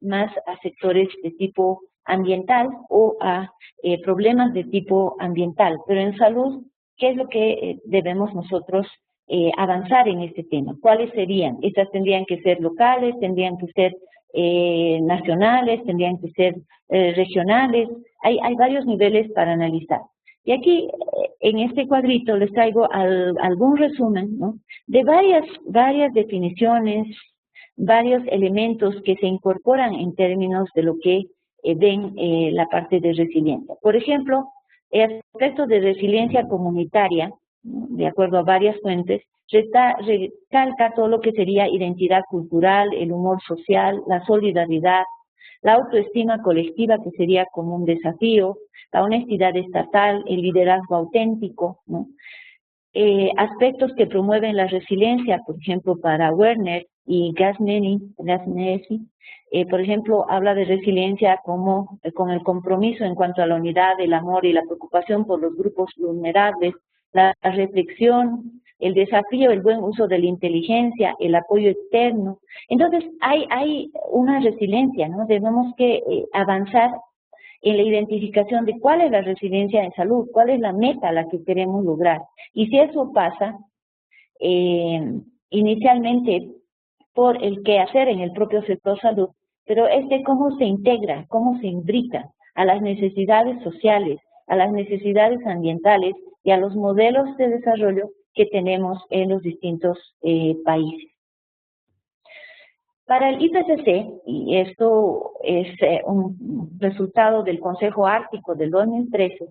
más a sectores de tipo ambiental o a problemas de tipo ambiental. Pero en salud, ¿qué es lo que debemos nosotros avanzar en este tema? ¿Cuáles serían? Estas tendrían que ser locales, tendrían que ser nacionales, tendrían que ser regionales. Hay varios niveles para analizar. Y aquí, en este cuadrito, les traigo algún resumen, ¿no?, de varias definiciones, varios elementos que se incorporan en términos de lo que ven la parte de resiliencia. Por ejemplo, el aspecto de resiliencia comunitaria, ¿no?, de acuerdo a varias fuentes, recalca todo lo que sería identidad cultural, el humor social, la solidaridad, la autoestima colectiva, que sería como un desafío, la honestidad estatal, el liderazgo auténtico, ¿no? Aspectos que promueven la resiliencia, por ejemplo, para Werner y Gasnesi, por ejemplo, habla de resiliencia como con el compromiso en cuanto a la unidad, el amor y la preocupación por los grupos vulnerables, la reflexión, el desafío, el buen uso de la inteligencia, el apoyo externo. Entonces, hay una resiliencia, ¿no? Debemos que avanzar en la identificación de cuál es la resiliencia en salud, cuál es la meta a la que queremos lograr. Y si eso pasa, inicialmente por el qué hacer en el propio sector salud, pero cómo se integra, cómo se imbrica a las necesidades sociales, a las necesidades ambientales y a los modelos de desarrollo que tenemos en los distintos países. Para el IPCC, y esto es un resultado del Consejo Ártico del 2013,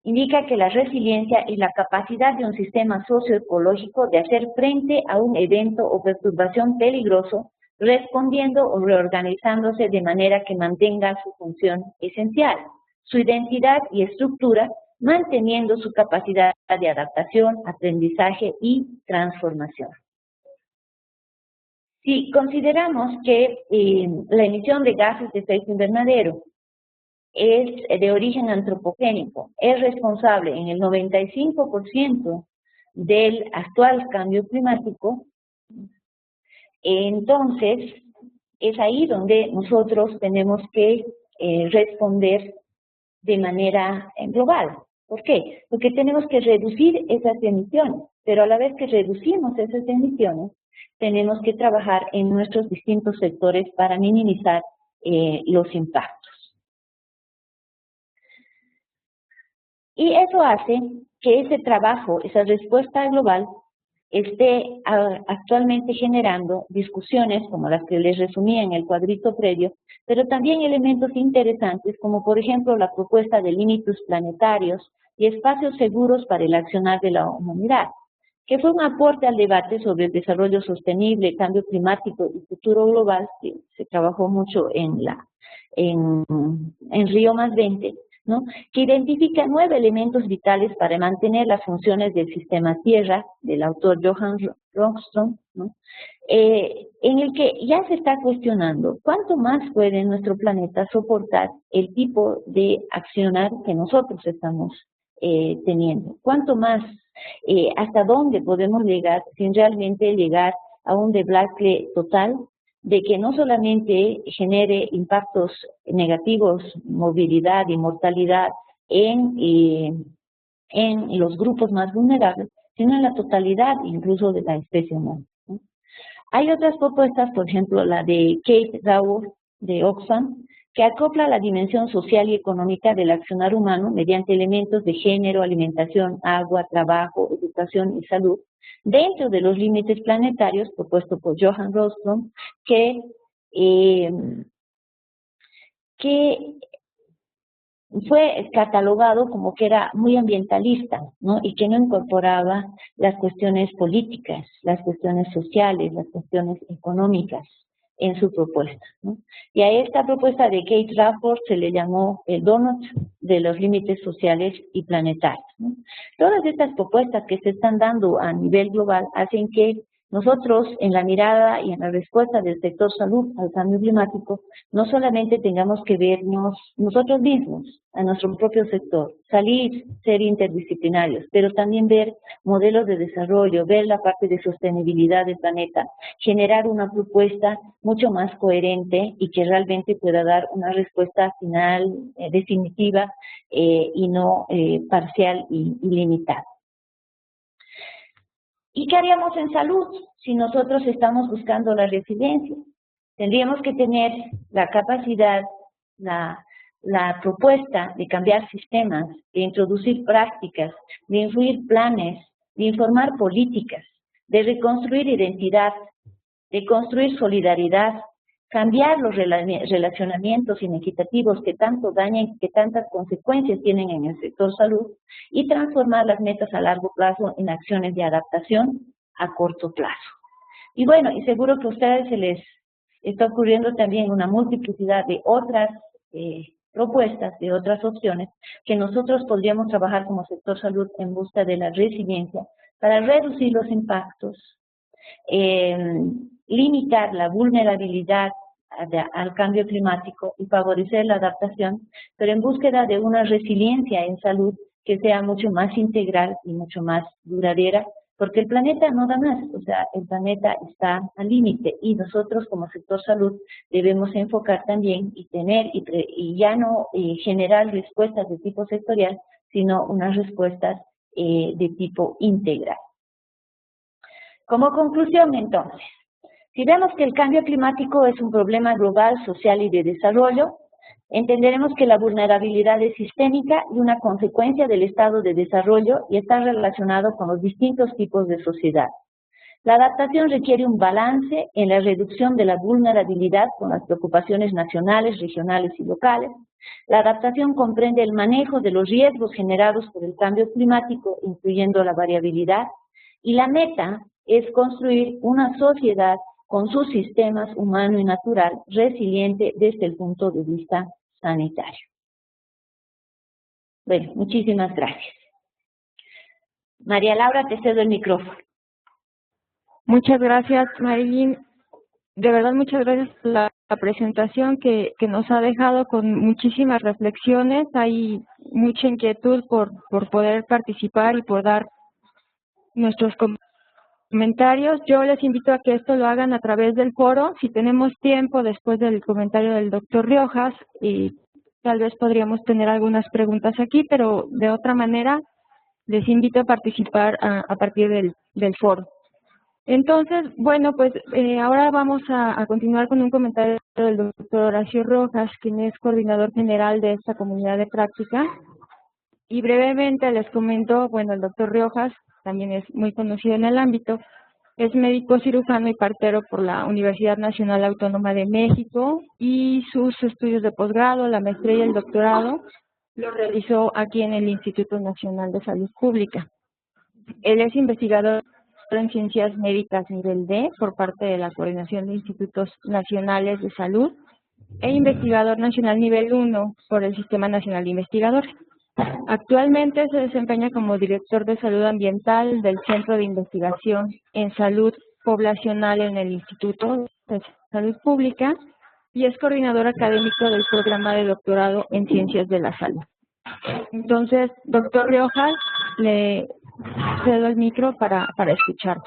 indica que la resiliencia es la capacidad de un sistema socioecológico de hacer frente a un evento o perturbación peligroso, respondiendo o reorganizándose de manera que mantenga su función esencial, su identidad y estructura, manteniendo su capacidad de adaptación, aprendizaje y transformación. Si consideramos que la emisión de gases de efecto invernadero es de origen antropogénico, es responsable en el 95% del actual cambio climático, entonces es ahí donde nosotros tenemos que responder de manera global. ¿Por qué? Porque tenemos que reducir esas emisiones, pero a la vez que reducimos esas emisiones, tenemos que trabajar en nuestros distintos sectores para minimizar los impactos. Y eso hace que ese trabajo, esa respuesta global, esté actualmente generando discusiones como las que les resumí en el cuadrito previo, pero también elementos interesantes como por ejemplo la propuesta de límites planetarios y espacios seguros para el accionar de la humanidad, que fue un aporte al debate sobre el desarrollo sostenible, cambio climático y futuro global, que se trabajó mucho en Río +20, ¿no? Que identifica 9 elementos vitales para mantener las funciones del sistema Tierra, del autor Johan Rockström, ¿no? En el que ya se está cuestionando cuánto más puede nuestro planeta soportar el tipo de accionar que nosotros estamos teniendo, cuánto más, hasta dónde podemos llegar sin realmente llegar a un debacle total de que no solamente genere impactos negativos, movilidad y mortalidad en los grupos más vulnerables, sino en la totalidad incluso de la especie humana, ¿no? Hay otras propuestas, por ejemplo, la de Kate Raworth de Oxfam, que acopla la dimensión social y económica del accionar humano mediante elementos de género, alimentación, agua, trabajo, educación y salud, dentro de los límites planetarios propuesto por Johan Rockström, que fue catalogado como que era muy ambientalista, ¿no? Y que no incorporaba las cuestiones políticas, las cuestiones sociales, las cuestiones económicas en su propuesta, ¿no? Y a esta propuesta de Kate Raworth se le llamó el donut de los límites sociales y planetarios, ¿no? Todas estas propuestas que se están dando a nivel global hacen que nosotros, en la mirada y en la respuesta del sector salud al cambio climático, no solamente tengamos que vernos nosotros mismos, a nuestro propio sector, salir, ser interdisciplinarios, pero también ver modelos de desarrollo, ver la parte de sostenibilidad del planeta, generar una propuesta mucho más coherente y que realmente pueda dar una respuesta final, definitiva y no parcial y limitada. ¿Y qué haríamos en salud si nosotros estamos buscando la resiliencia? Tendríamos que tener la capacidad, la propuesta de cambiar sistemas, de introducir prácticas, de influir planes, de informar políticas, de reconstruir identidad, de construir solidaridad, cambiar los relacionamientos inequitativos que tanto dañan, que tantas consecuencias tienen en el sector salud y transformar las metas a largo plazo en acciones de adaptación a corto plazo. Y bueno, y seguro que a ustedes se les está ocurriendo también una multiplicidad de otras propuestas, de otras opciones que nosotros podríamos trabajar como sector salud en busca de la resiliencia para reducir los impactos, limitar la vulnerabilidad al cambio climático y favorecer la adaptación, pero en búsqueda de una resiliencia en salud que sea mucho más integral y mucho más duradera, porque el planeta no da más, o sea, el planeta está al límite y nosotros como sector salud debemos enfocar también y tener, y ya no generar respuestas de tipo sectorial, sino unas respuestas de tipo integral. Como conclusión, entonces, si vemos que el cambio climático es un problema global, social y de desarrollo, entenderemos que la vulnerabilidad es sistémica y una consecuencia del estado de desarrollo y está relacionado con los distintos tipos de sociedad. La adaptación requiere un balance en la reducción de la vulnerabilidad con las preocupaciones nacionales, regionales y locales. La adaptación comprende el manejo de los riesgos generados por el cambio climático, incluyendo la variabilidad, y la meta es construir una sociedad con sus sistemas humano y natural resiliente desde el punto de vista sanitario. Bueno, muchísimas gracias. María Laura, te cedo el micrófono. Muchas gracias, Marilyn. De verdad, muchas gracias por la presentación que nos ha dejado con muchísimas reflexiones. Hay mucha inquietud por poder participar y por dar nuestros comentarios. Yo les invito a que esto lo hagan a través del foro. Si tenemos tiempo, después del comentario del doctor Riojas, y tal vez podríamos tener algunas preguntas aquí, pero de otra manera les invito a participar a partir del foro. Entonces, bueno, pues ahora vamos a continuar con un comentario del doctor Horacio Rojas, quien es coordinador general de esta comunidad de práctica. Y brevemente les comento, bueno, el doctor Rojas también es muy conocido en el ámbito, es médico cirujano y partero por la Universidad Nacional Autónoma de México y sus estudios de posgrado, la maestría y el doctorado, los realizó aquí en el Instituto Nacional de Salud Pública. Él es investigador en Ciencias Médicas nivel D por parte de la Coordinación de Institutos Nacionales de Salud e investigador nacional nivel 1 por el Sistema Nacional de Investigadores. Actualmente se desempeña como director de salud ambiental del Centro de Investigación en Salud Poblacional en el Instituto de Salud Pública y es coordinador académico del programa de doctorado en Ciencias de la Salud. Entonces, doctor Riojas, le cedo el micro para escuchar.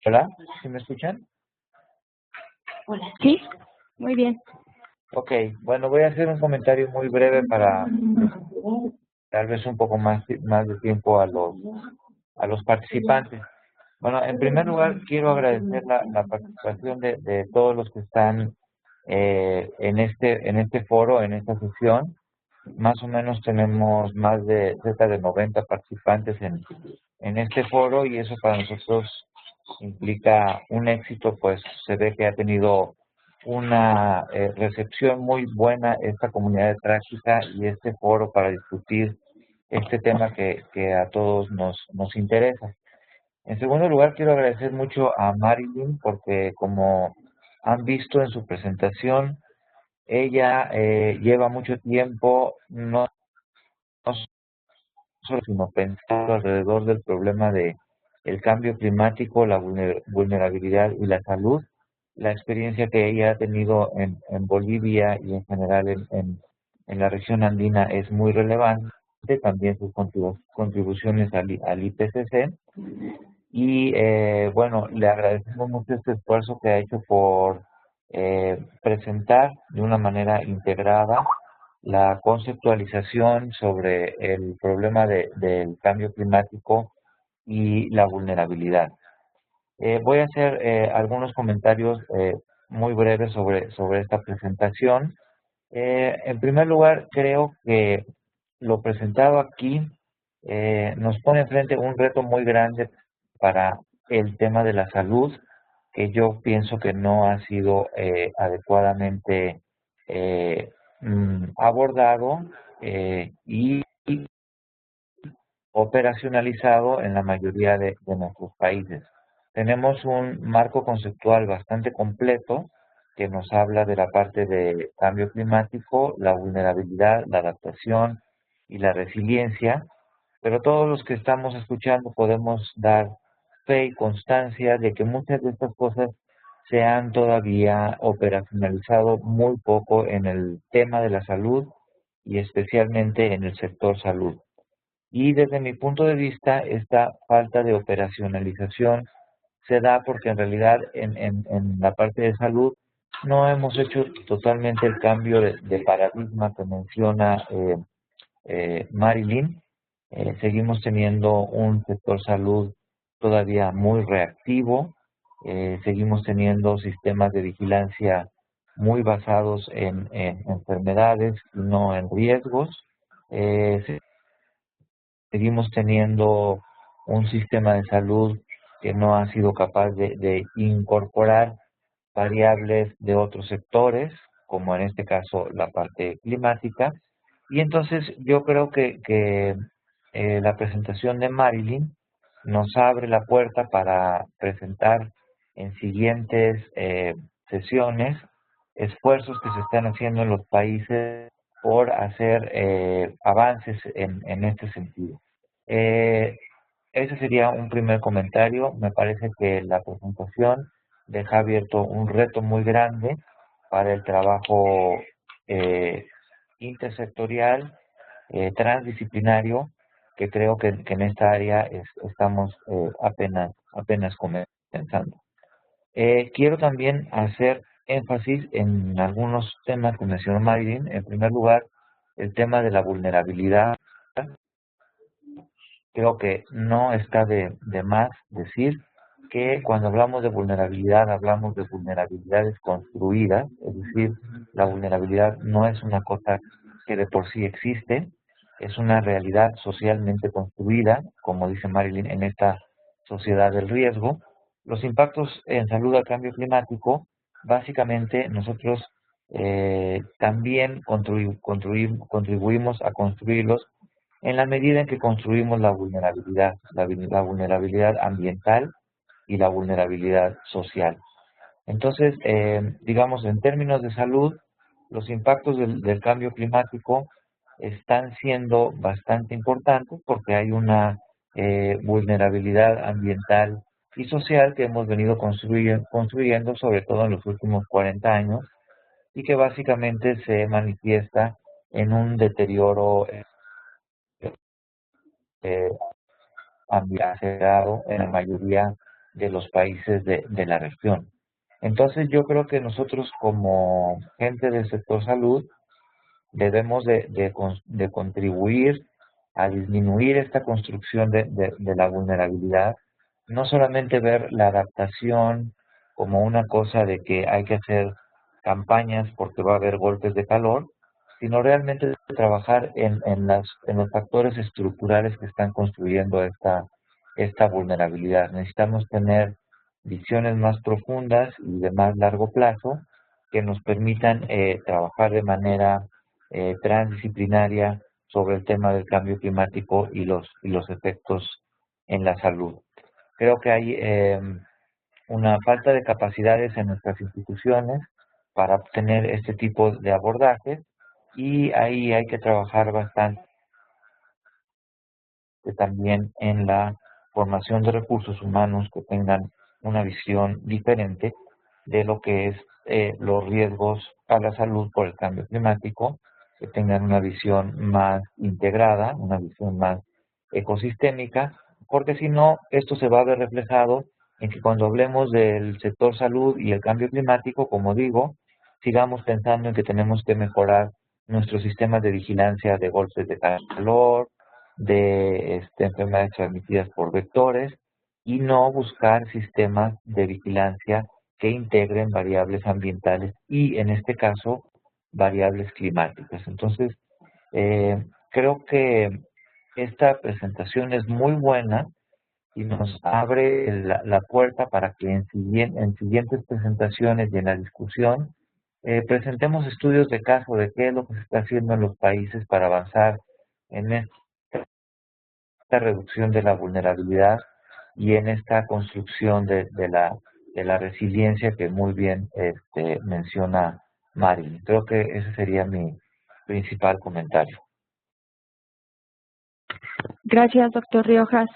Hola, ¿sí me escuchan? Hola. Sí, muy bien. Ok, bueno, voy a hacer un comentario muy breve para tal vez un poco más de tiempo a los participantes. Bueno, en primer lugar, quiero agradecer la participación de todos los que están en este foro, en esta sesión. Más o menos tenemos más de cerca de 90 participantes en este foro y eso para nosotros implica un éxito, pues se ve que ha tenido una recepción muy buena esta comunidad de práctica y este foro para discutir este tema que a todos nos interesa. En segundo lugar, quiero agradecer mucho a Marilyn porque como han visto en su presentación, ella lleva mucho tiempo no solo sino pensando alrededor del problema de el cambio climático, la vulnerabilidad y la salud. La experiencia que ella ha tenido en Bolivia y en general en la región andina es muy relevante, también sus contribuciones al IPCC. Y bueno, le agradecemos mucho este esfuerzo que ha hecho por presentar de una manera integrada la conceptualización sobre el problema del cambio climático y la vulnerabilidad. Voy a hacer algunos comentarios muy breves sobre esta presentación. En primer lugar, creo que lo presentado aquí nos pone enfrente un reto muy grande para el tema de la salud, que yo pienso que no ha sido adecuadamente abordado y operacionalizado en la mayoría de nuestros países. Tenemos un marco conceptual bastante completo que nos habla de la parte de cambio climático, la vulnerabilidad, la adaptación y la resiliencia, pero todos los que estamos escuchando podemos dar fe y constancia de que muchas de estas cosas se han todavía operacionalizado muy poco en el tema de la salud y especialmente en el sector salud. Y desde mi punto de vista, esta falta de operacionalización se da porque en realidad en la parte de salud no hemos hecho totalmente el cambio de paradigma que menciona Marilyn. Seguimos teniendo un sector salud todavía muy reactivo, seguimos teniendo sistemas de vigilancia muy basados en enfermedades y no en riesgos. Seguimos teniendo un sistema de salud que no ha sido capaz de incorporar variables de otros sectores, como en este caso la parte climática. Y entonces yo creo que la presentación de Marilyn nos abre la puerta para presentar en siguientes sesiones esfuerzos que se están haciendo en los países por hacer avances en este sentido. Ese sería un primer comentario. Me parece que la presentación deja abierto un reto muy grande para el trabajo intersectorial, transdisciplinario, que creo que en esta área estamos apenas comenzando. Quiero también hacer énfasis en algunos temas que mencionó Marilyn. En primer lugar, el tema de la vulnerabilidad. Creo que no está de más decir que cuando hablamos de vulnerabilidad, hablamos de vulnerabilidades construidas, es decir, la vulnerabilidad no es una cosa que de por sí existe, es una realidad socialmente construida, como dice Marilyn, en esta sociedad del riesgo. Los impactos en salud al cambio climático, básicamente nosotros también contribuimos a construirlos en la medida en que construimos la vulnerabilidad ambiental y la vulnerabilidad social. Entonces, digamos, en términos de salud, los impactos del cambio climático están siendo bastante importantes porque hay una vulnerabilidad ambiental y social que hemos venido construyendo sobre todo en los últimos 40 años y que básicamente se manifiesta en un deterioro eh, acelerado en la mayoría de los países de la región. Entonces yo creo que nosotros como gente del sector salud debemos de contribuir a disminuir esta construcción de la vulnerabilidad, no solamente ver la adaptación como una cosa de que hay que hacer campañas porque va a haber golpes de calor, sino realmente trabajar en los factores estructurales que están construyendo esta vulnerabilidad. Necesitamos tener visiones más profundas y de más largo plazo que nos permitan trabajar de manera transdisciplinaria sobre el tema del cambio climático y los efectos en la salud. Creo que hay una falta de capacidades en nuestras instituciones para obtener este tipo de abordajes y ahí hay que trabajar bastante también en la formación de recursos humanos que tengan una visión diferente de lo que es los riesgos a la salud por el cambio climático, que tengan una visión más integrada, una visión más ecosistémica, porque si no, esto se va a ver reflejado en que cuando hablemos del sector salud y el cambio climático, como digo, sigamos pensando en que tenemos que mejorar nuestros sistemas de vigilancia de golpes de calor, de enfermedades transmitidas por vectores y no buscar sistemas de vigilancia que integren variables ambientales y, en este caso, variables climáticas. Entonces, creo que esta presentación es muy buena y nos abre la puerta para que en siguientes presentaciones y en la discusión presentemos estudios de caso de qué es lo que se está haciendo en los países para avanzar en esta reducción de la vulnerabilidad y en esta construcción de la resiliencia que muy bien menciona Marilyn. Creo que ese sería mi principal comentario. Gracias, doctor Riojas.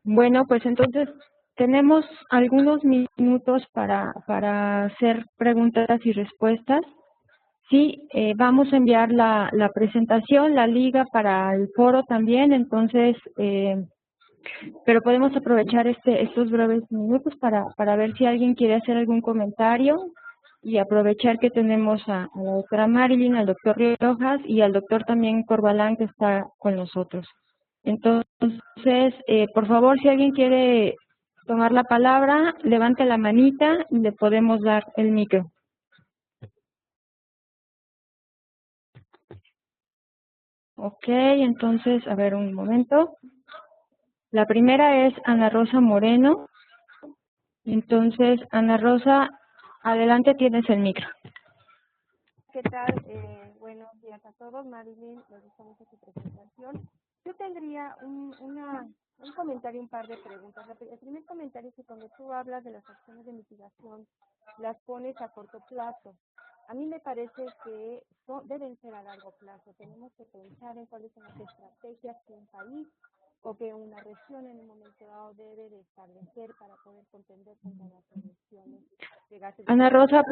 Bueno, pues entonces tenemos algunos minutos para hacer preguntas y respuestas. Sí, vamos a enviar la presentación, la liga para el foro también, entonces, pero podemos aprovechar estos breves minutos para ver si alguien quiere hacer algún comentario y aprovechar que tenemos a la doctora Marilyn, al doctor Riojas y al doctor también Corbalán que está con nosotros. Entonces, por favor, si alguien quiere tomar la palabra, levante la manita y le podemos dar el micro. Ok, entonces, a ver un momento. La primera es Ana Rosa Moreno. Entonces, Ana Rosa, adelante, tienes el micro. ¿Qué tal? Buenos días a todos. Marilyn, me gusta mucho tu presentación. Yo tendría un comentario, un par de preguntas. El primer comentario es que cuando tú hablas de las acciones de mitigación, las pones a corto plazo. A mí me parece que deben ser a largo plazo. Tenemos que pensar en cuáles son las estrategias que un país o que una región en un momento dado debe de establecer para poder contender contra las emisiones de gases de Ana Rosa,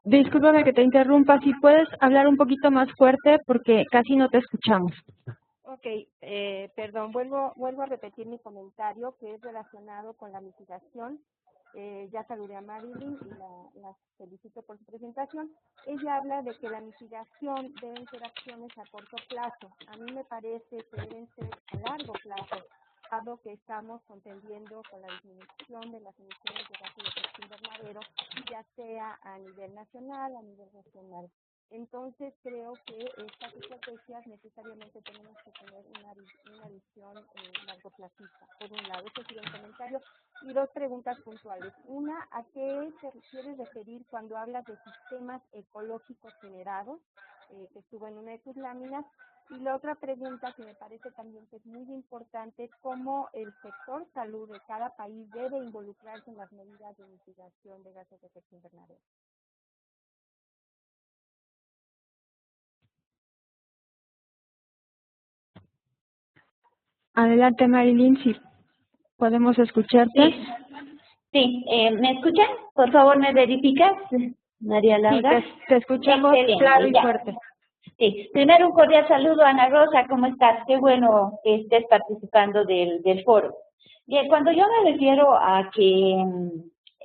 discúlpame que te interrumpa. Si puedes hablar un poquito más fuerte porque casi no te escuchamos. Ok, perdón, vuelvo a repetir mi comentario que es relacionado con la mitigación. ya saludé a Marilyn y la felicito por su presentación. Ella habla de que la mitigación deben ser acciones a corto plazo. A mí me parece que deben ser a largo plazo, dado que estamos contendiendo con la disminución de las emisiones de gases de efecto invernadero, ya sea a nivel nacional, a nivel regional. Entonces creo que estas estrategias necesariamente tenemos que tener una visión largoplacista. Por un lado, ese sería un comentario. Y dos preguntas puntuales. Una, ¿a qué te quieres referir cuando hablas de sistemas ecológicos generados? Que estuvo en una de tus láminas. Y la otra pregunta que me parece también que es muy importante, cómo el sector salud de cada país debe involucrarse en las medidas de mitigación de gases de efecto invernadero. Adelante, Marilyn, si podemos escucharte. Sí, ¿me escuchan? Por favor, ¿me verificas, María Laura? Sí, te escuchamos claro y fuerte. Sí, primero un cordial saludo a Ana Rosa, ¿cómo estás? Qué bueno que estés participando del foro. Bien, cuando yo me refiero a que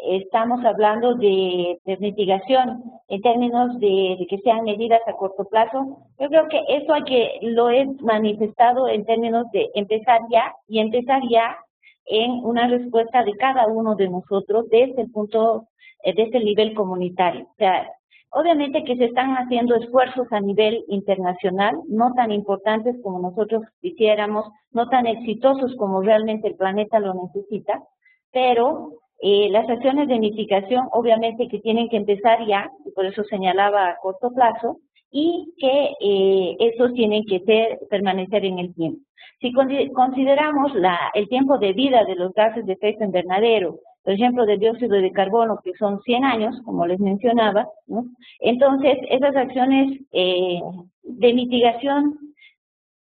estamos hablando de mitigación en términos de que sean medidas a corto plazo, yo creo que eso lo he manifestado en términos de empezar ya en una respuesta de cada uno de nosotros desde el punto, desde el nivel comunitario. O sea, obviamente que se están haciendo esfuerzos a nivel internacional, no tan importantes como nosotros quisiéramos, no tan exitosos como realmente el planeta lo necesita, pero las acciones de mitigación obviamente que tienen que empezar ya, y por eso señalaba a corto plazo, y que esos tienen que permanecer en el tiempo. Si consideramos el tiempo de vida de los gases de efecto invernadero, por ejemplo, del dióxido de carbono, que son 100 años, como les mencionaba, ¿no? Entonces, esas acciones de mitigación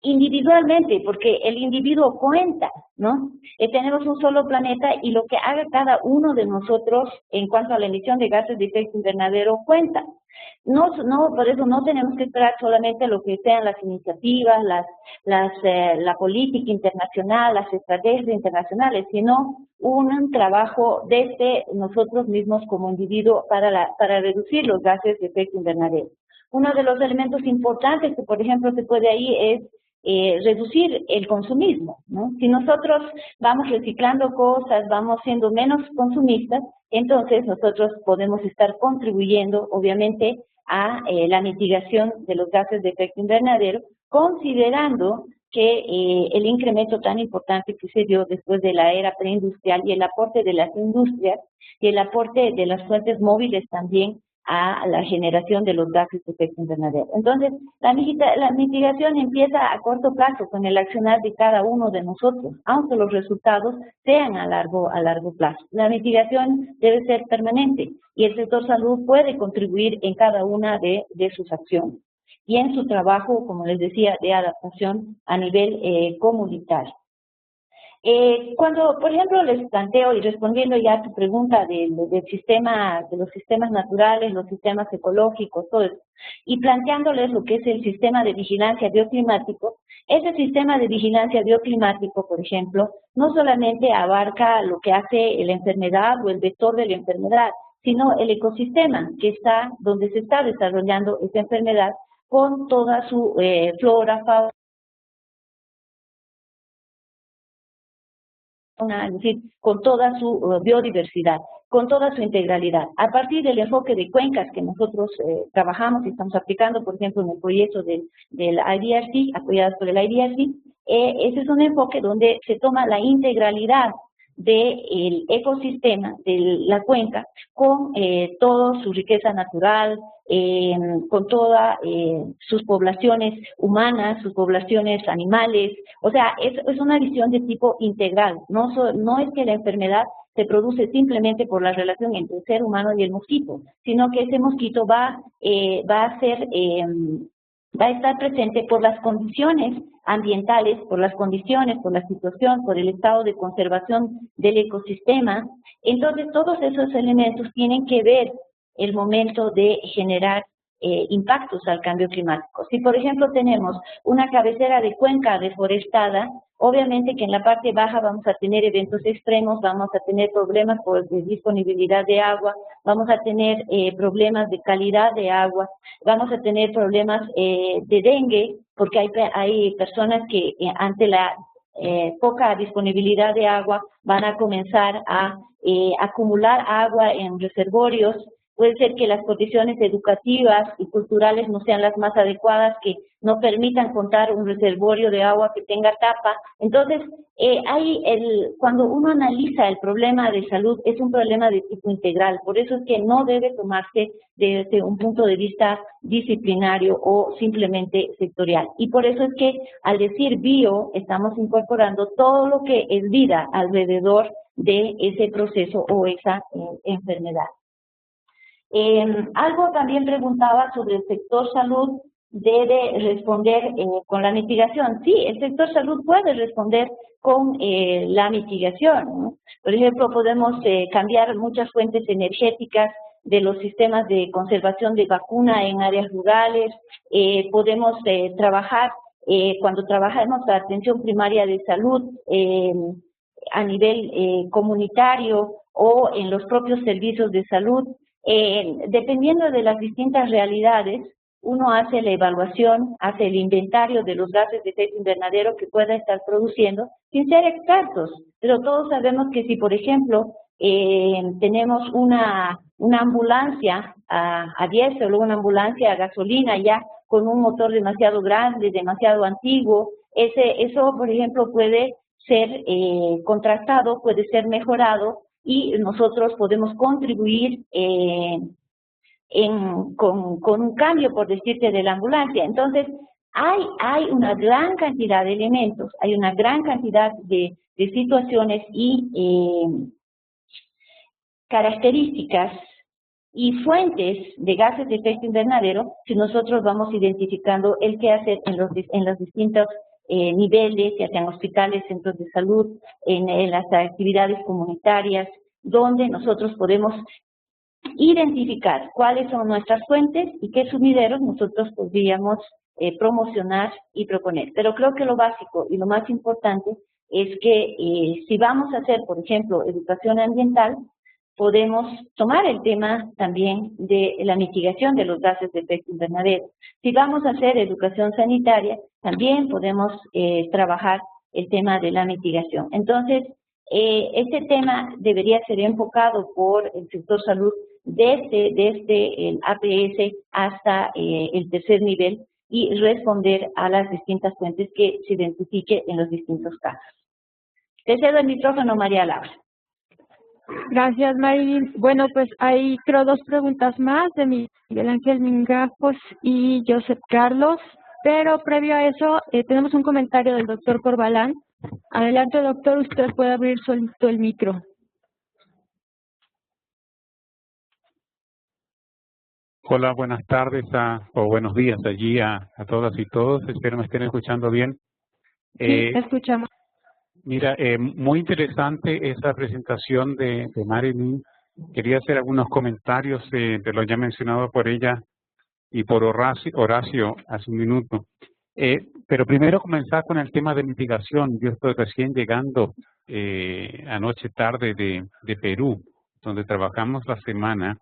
individualmente, porque el individuo cuenta, ¿no? Tenemos un solo planeta y lo que haga cada uno de nosotros en cuanto a la emisión de gases de efecto invernadero cuenta. Por eso no tenemos que esperar solamente lo que sean las iniciativas, la política internacional, las estrategias internacionales, sino un trabajo desde nosotros mismos como individuo para reducir los gases de efecto invernadero. Uno de los elementos importantes que, por ejemplo, se puede ahí es reducir el consumismo, ¿no? Si nosotros vamos reciclando cosas, vamos siendo menos consumistas, entonces nosotros podemos estar contribuyendo, obviamente, a la mitigación de los gases de efecto invernadero, considerando que el incremento tan importante que se dio después de la era preindustrial y el aporte de las industrias y el aporte de las fuentes móviles también a la generación de los gases de efecto invernadero. Entonces, la mitigación empieza a corto plazo con el accionar de cada uno de nosotros, aunque los resultados sean a largo plazo. La mitigación debe ser permanente y el sector salud puede contribuir en cada una de sus acciones y en su trabajo, como les decía, de adaptación a nivel comunitario. Cuando, por ejemplo, les planteo, y respondiendo ya a tu pregunta de los sistemas naturales, los sistemas ecológicos, todo eso, y planteándoles lo que es el sistema de vigilancia bioclimático, ese sistema de vigilancia bioclimático, por ejemplo, no solamente abarca lo que hace la enfermedad o el vector de la enfermedad, sino el ecosistema que está donde se está desarrollando esa enfermedad con toda su flora, fauna, es decir, con toda su biodiversidad, con toda su integralidad. A partir del enfoque de cuencas que nosotros trabajamos y estamos aplicando, por ejemplo, en el proyecto del IDRC, apoyados por el IDRC, ese es un enfoque donde se toma la integralidad del ecosistema de la cuenca con toda su riqueza natural, con todas sus poblaciones humanas, sus poblaciones animales. O sea, es una visión de tipo integral. No es que la enfermedad se produce simplemente por la relación entre el ser humano y el mosquito, sino que ese mosquito va a estar presente por las condiciones ambientales, por las condiciones, por la situación, por el estado de conservación del ecosistema. Entonces, todos esos elementos tienen que ver el momento de generar impactos al cambio climático. Si, por ejemplo, tenemos una cabecera de cuenca deforestada, obviamente que en la parte baja vamos a tener eventos extremos, vamos a tener problemas de disponibilidad de agua, vamos a tener problemas de calidad de agua, vamos a tener problemas de dengue, porque hay personas que ante la poca disponibilidad de agua van a comenzar a acumular agua en reservorios. Puede ser que las condiciones educativas y culturales no sean las más adecuadas, que no permitan contar un reservorio de agua que tenga tapa. Entonces, cuando uno analiza el problema de salud, es un problema de tipo integral. Por eso es que no debe tomarse desde un punto de vista disciplinario o simplemente sectorial. Y por eso es que al decir bio, estamos incorporando todo lo que es vida alrededor de ese proceso o esa enfermedad. Algo también preguntaba sobre el sector salud, debe responder con la mitigación. Sí, el sector salud puede responder con la mitigación, ¿no? Por ejemplo, podemos cambiar muchas fuentes energéticas de los sistemas de conservación de vacuna en áreas rurales, podemos trabajar, cuando trabajamos la atención primaria de salud a nivel comunitario o en los propios servicios de salud, dependiendo de las distintas realidades, uno hace la evaluación, hace el inventario de los gases de efecto invernadero que pueda estar produciendo, sin ser expertos. Pero todos sabemos que si, por ejemplo, tenemos una ambulancia a diésel o una ambulancia a gasolina ya con un motor demasiado grande, demasiado antiguo, eso, por ejemplo, puede ser contrastado, puede ser mejorado, y nosotros podemos contribuir con un cambio, por decirte, de la ambulancia. Entonces, hay una gran cantidad de elementos, hay una gran cantidad de situaciones y características y fuentes de gases de efecto invernadero si nosotros vamos identificando el qué hacer en los distintos niveles, ya sean hospitales, centros de salud, en las actividades comunitarias, donde nosotros podemos identificar cuáles son nuestras fuentes y qué sumideros nosotros podríamos promocionar y proponer. Pero creo que lo básico y lo más importante es que si vamos a hacer, por ejemplo, educación ambiental, podemos tomar el tema también de la mitigación de los gases de efecto invernadero. Si vamos a hacer educación sanitaria, también podemos trabajar el tema de la mitigación. Entonces, este tema debería ser enfocado por el sector salud desde el APS hasta el tercer nivel y responder a las distintas fuentes que se identifique en los distintos casos. Te cedo el micrófono, María Laura. Gracias, Marilyn. Bueno, pues hay creo 2 preguntas más de Miguel Ángel Mingajos y Joseph Carlos, pero previo a eso tenemos un comentario del doctor Corbalán. Adelante, doctor, usted puede abrir solito el micro. Hola, buenas tardes o buenos días allí a todas y todos. Espero me estén escuchando bien. Sí, escuchamos. Mira, muy interesante esa presentación de Marilyn. Quería hacer algunos comentarios de lo ya mencionado por ella y por Horacio hace un minuto. Pero primero comenzar con el tema de mitigación. Yo estoy recién llegando anoche tarde de Perú, donde trabajamos la semana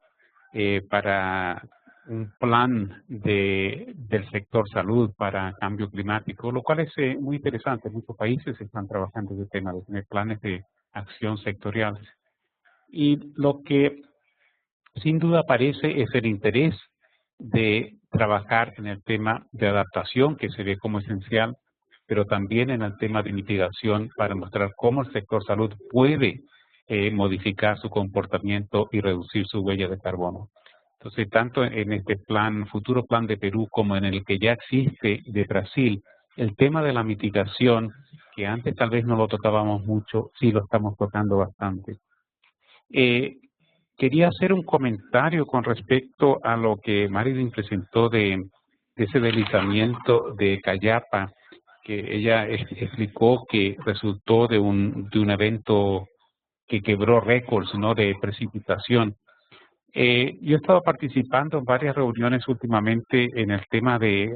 para un plan del sector salud para cambio climático, lo cual es muy interesante. Muchos países están trabajando en el tema de tener planes de acción sectoriales. Y lo que sin duda aparece es el interés de trabajar en el tema de adaptación, que se ve como esencial, pero también en el tema de mitigación para mostrar cómo el sector salud puede modificar su comportamiento y reducir su huella de carbono. Entonces, tanto en este futuro plan de Perú, como en el que ya existe de Brasil, el tema de la mitigación, que antes tal vez no lo tocábamos mucho, sí lo estamos tocando bastante. Quería hacer un comentario con respecto a lo que Marilyn presentó de ese deslizamiento de Cayapa, que ella explicó que resultó de un evento que quebró récords, ¿no?, de precipitación. Yo he estado participando en varias reuniones últimamente en el tema de,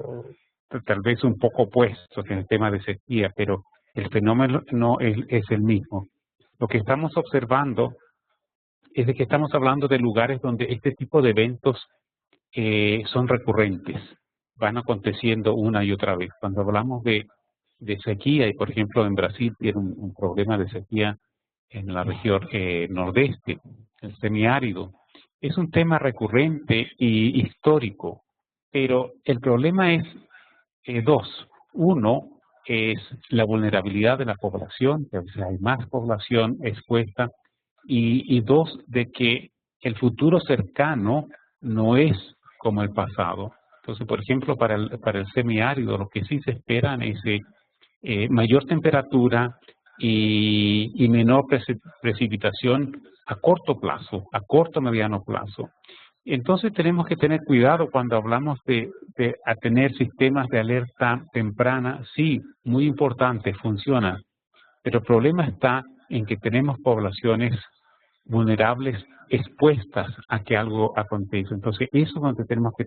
tal vez un poco opuestos, en el tema de sequía, pero el fenómeno no es el mismo. Lo que estamos observando es de que estamos hablando de lugares donde este tipo de eventos son recurrentes, van aconteciendo una y otra vez. Cuando hablamos de sequía, y por ejemplo en Brasil tiene un problema de sequía en la región nordeste, el semiárido, es un tema recurrente y histórico, pero el problema es dos. Uno es la vulnerabilidad de la población, que a veces hay más población expuesta, y dos, de que el futuro cercano no es como el pasado. Entonces, por ejemplo, para el semiárido, lo que sí se esperan es mayor temperatura y menor precipitación a corto plazo, a corto mediano plazo. Entonces tenemos que tener cuidado cuando hablamos de a tener sistemas de alerta temprana. Sí, muy importante, funciona, pero el problema está en que tenemos poblaciones vulnerables expuestas a que algo acontezca. Entonces eso es donde tenemos que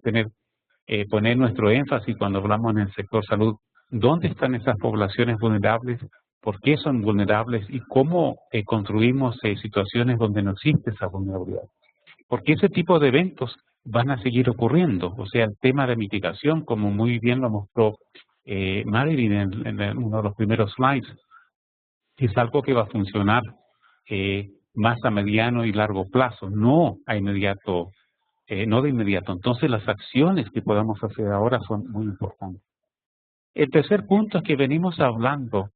poner nuestro énfasis cuando hablamos en el sector salud. ¿Dónde están esas poblaciones vulnerables? ¿Por qué son vulnerables? ¿Y cómo construimos situaciones donde no existe esa vulnerabilidad? Porque ese tipo de eventos van a seguir ocurriendo. O sea, el tema de mitigación, como muy bien lo mostró Marilyn en uno de los primeros slides, es algo que va a funcionar más a mediano y largo plazo, no a inmediato, no de inmediato. Entonces, las acciones que podamos hacer ahora son muy importantes. El tercer punto es que venimos hablando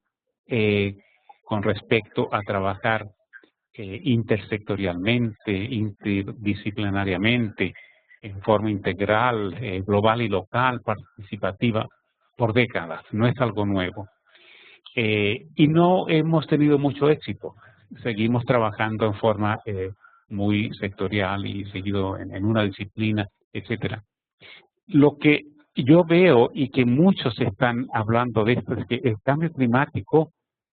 con respecto a trabajar intersectorialmente, interdisciplinariamente, en forma integral, global y local, participativa, por décadas. No es algo nuevo. Y no hemos tenido mucho éxito. Seguimos trabajando en forma muy sectorial y seguido en una disciplina, etcétera. Lo que yo veo y que muchos están hablando de esto es que el cambio climático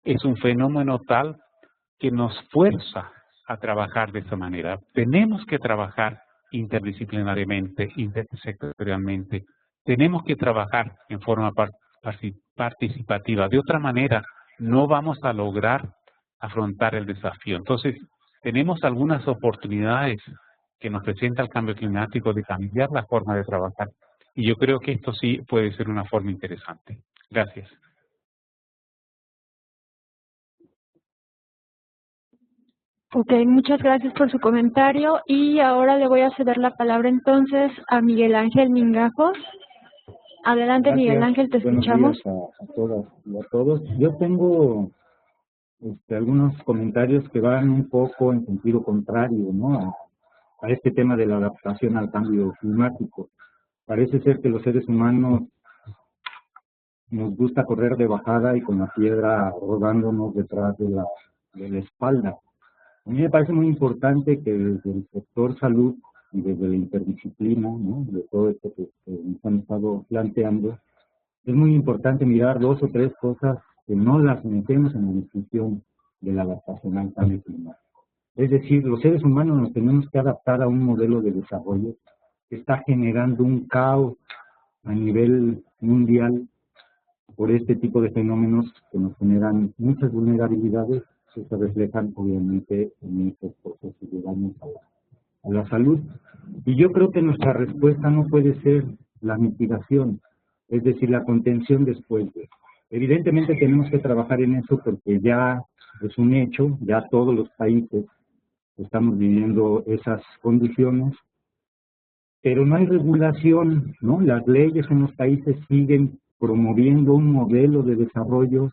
es un fenómeno tal que nos fuerza a trabajar de esa manera. Tenemos que trabajar interdisciplinariamente, intersectorialmente. Tenemos que trabajar en forma participativa. De otra manera, no vamos a lograr afrontar el desafío. Entonces, tenemos algunas oportunidades que nos presenta el cambio climático de cambiar la forma de trabajar. Y yo creo que esto sí puede ser una forma interesante. Gracias. Ok, muchas gracias por su comentario y ahora le voy a ceder la palabra entonces a Miguel Ángel Mingajos. Adelante, Gracias. Miguel Ángel, te escuchamos. Buenos días a todas y a todos. Yo tengo algunos comentarios que van un poco en sentido contrario, ¿no? A este tema de la adaptación al cambio climático. Parece ser que los seres humanos nos gusta correr de bajada y con la piedra rodándonos detrás de la espalda. A mí me parece muy importante que desde el sector salud y desde la interdisciplina, ¿no?, de todo esto que nos han estado planteando, es muy importante mirar dos o tres cosas que no las metemos en la discusión de la adaptación al cambio climático. Es decir, los seres humanos nos tenemos que adaptar a un modelo de desarrollo que está generando un caos a nivel mundial por este tipo de fenómenos que nos generan muchas vulnerabilidades que se reflejan obviamente en estos procesos de daños a la salud. Y yo creo que nuestra respuesta no puede ser la mitigación, es decir, la contención después de. Evidentemente tenemos que trabajar en eso porque ya es un hecho, ya todos los países estamos viviendo esas condiciones, pero no hay regulación, ¿no? Las leyes en los países siguen promoviendo un modelo de desarrollo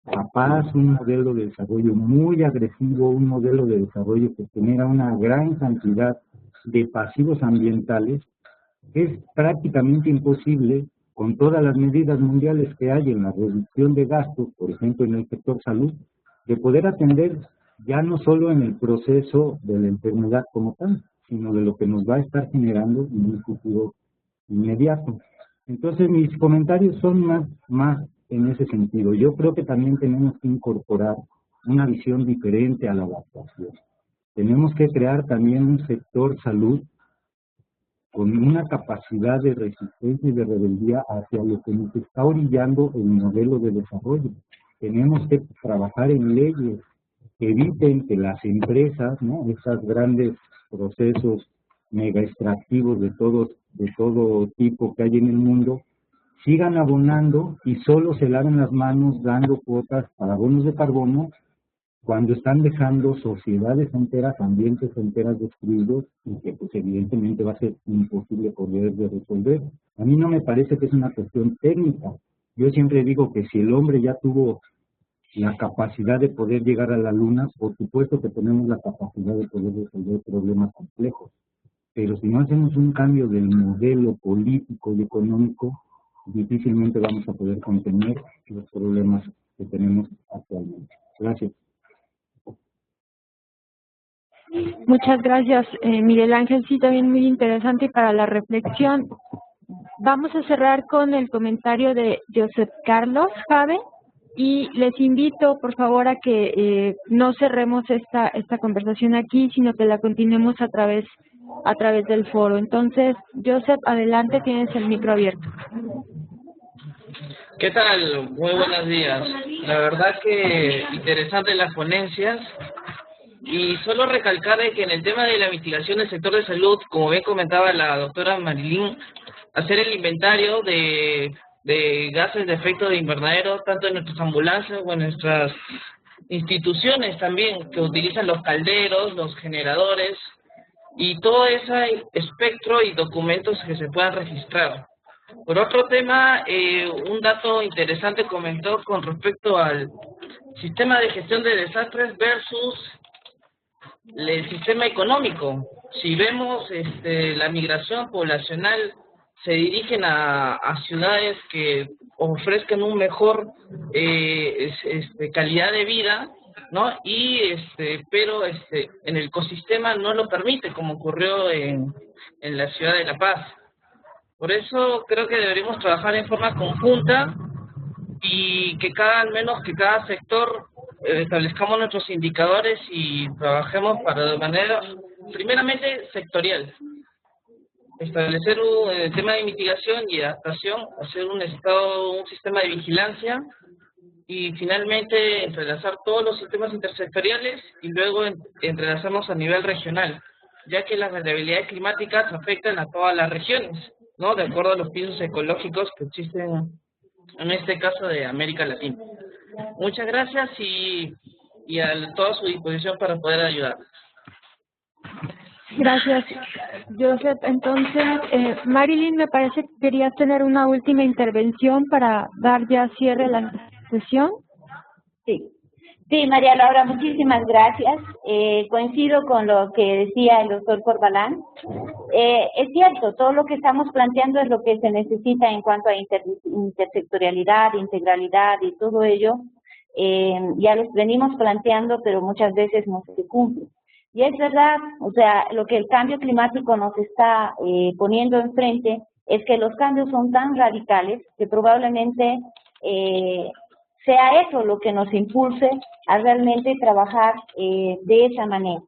capaz, un modelo de desarrollo muy agresivo, un modelo de desarrollo que genera una gran cantidad de pasivos ambientales, que es prácticamente imposible con todas las medidas mundiales que hay en la reducción de gastos, por ejemplo en el sector salud, de poder atender ya no solo en el proceso de la enfermedad como tal, sino de lo que nos va a estar generando en un futuro inmediato. Entonces mis comentarios son más en ese sentido. Yo creo que también tenemos que incorporar una visión diferente a la adaptación. Tenemos que crear también un sector salud con una capacidad de resistencia y de rebeldía hacia lo que nos está orillando el modelo de desarrollo. Tenemos que trabajar en leyes que eviten que las empresas, ¿no?, esos grandes procesos mega extractivos de todo tipo que hay en el mundo, sigan abonando y solo se laven las manos dando cuotas para bonos de carbono, cuando están dejando sociedades enteras, ambientes enteras destruidos, y que pues evidentemente va a ser imposible poder de resolver. A mí no me parece que es una cuestión técnica. Yo siempre digo que si el hombre ya tuvo la capacidad de poder llegar a la luna, por supuesto que tenemos la capacidad de poder resolver problemas complejos. Pero si no hacemos un cambio del modelo político y económico, difícilmente vamos a poder contener los problemas que tenemos actualmente. Gracias. Muchas gracias, Miguel Ángel. Sí, también muy interesante y para la reflexión. Vamos a cerrar con el comentario de Joseph Carlos Jave y les invito, por favor, a que no cerremos esta conversación aquí, sino que la continuemos a través del foro. Entonces, Joseph, adelante, tienes el micro abierto. ¿Qué tal? Muy buenos días. La verdad que interesante las ponencias. Y solo recalcar de que en el tema de la mitigación del sector de salud, como bien comentaba la doctora Marilyn, hacer el inventario de gases de efecto de invernadero, tanto en nuestras ambulancias o en nuestras instituciones también, que utilizan los calderos, los generadores, y todo ese espectro y documentos que se puedan registrar. Por otro tema, un dato interesante comentó con respecto al sistema de gestión de desastres versus el sistema económico. Si vemos la migración poblacional, se dirigen a ciudades que ofrezcan un mejor calidad de vida, ¿no? Y pero en el ecosistema no lo permite, como ocurrió en la ciudad de La Paz. Por eso creo que deberíamos trabajar en forma conjunta y que al menos cada sector establezcamos nuestros indicadores y trabajemos de manera primeramente sectorial. Establecer un tema de mitigación y adaptación, hacer un sistema de vigilancia y finalmente entrelazar todos los sistemas intersectoriales y luego entrelazarnos a nivel regional, ya que las variabilidades climáticas afectan a todas las regiones, ¿no?, de acuerdo a los pisos ecológicos que existen en este caso de América Latina. Muchas gracias y a toda su disposición para poder ayudar. Gracias, Joseph. Entonces, Marilyn, me parece que querías tener una última intervención para dar ya cierre a la sesión. Sí, María Laura, muchísimas gracias. Coincido con lo que decía el doctor Corbalán. Es cierto, todo lo que estamos planteando es lo que se necesita en cuanto a intersectorialidad, integralidad y todo ello. Ya los venimos planteando, pero muchas veces no se cumple. Y es verdad, o sea, lo que el cambio climático nos está poniendo enfrente es que los cambios son tan radicales que probablemente sea eso lo que nos impulse a realmente trabajar de esa manera.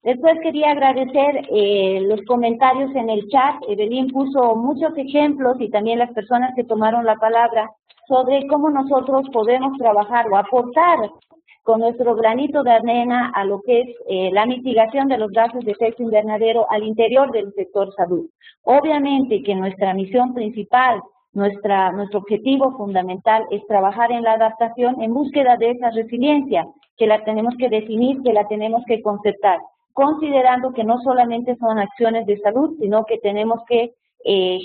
Después quería agradecer los comentarios en el chat. Evelyn puso muchos ejemplos y también las personas que tomaron la palabra sobre cómo nosotros podemos trabajar o aportar con nuestro granito de arena a lo que es la mitigación de los gases de efecto invernadero al interior del sector salud. Obviamente que nuestra misión principal, nuestro objetivo fundamental es trabajar en la adaptación en búsqueda de esa resiliencia, que la tenemos que definir, que la tenemos que concertar, considerando que no solamente son acciones de salud, sino que tenemos que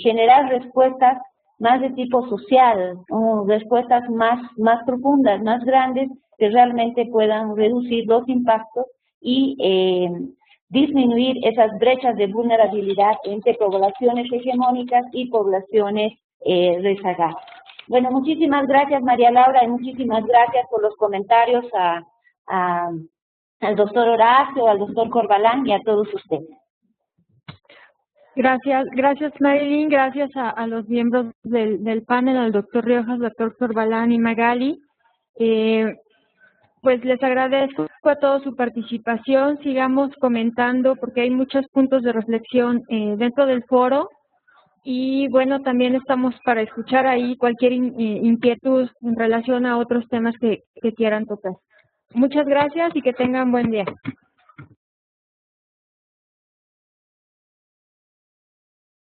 generar respuestas más de tipo social, respuestas más profundas, más grandes, que realmente puedan reducir los impactos y disminuir esas brechas de vulnerabilidad entre poblaciones hegemónicas y poblaciones rezagadas. Bueno, muchísimas gracias, María Laura, y muchísimas gracias por los comentarios al doctor Horacio, al doctor Corbalán y a todos ustedes. Gracias Marilyn, gracias a los miembros del panel, al doctor Riojas, doctor Corbalán y Magali. pues les agradezco a todos su participación. Sigamos comentando porque hay muchos puntos de reflexión dentro del foro. Y bueno, también estamos para escuchar ahí cualquier inquietud en relación a otros temas que quieran tocar. Muchas gracias y que tengan buen día.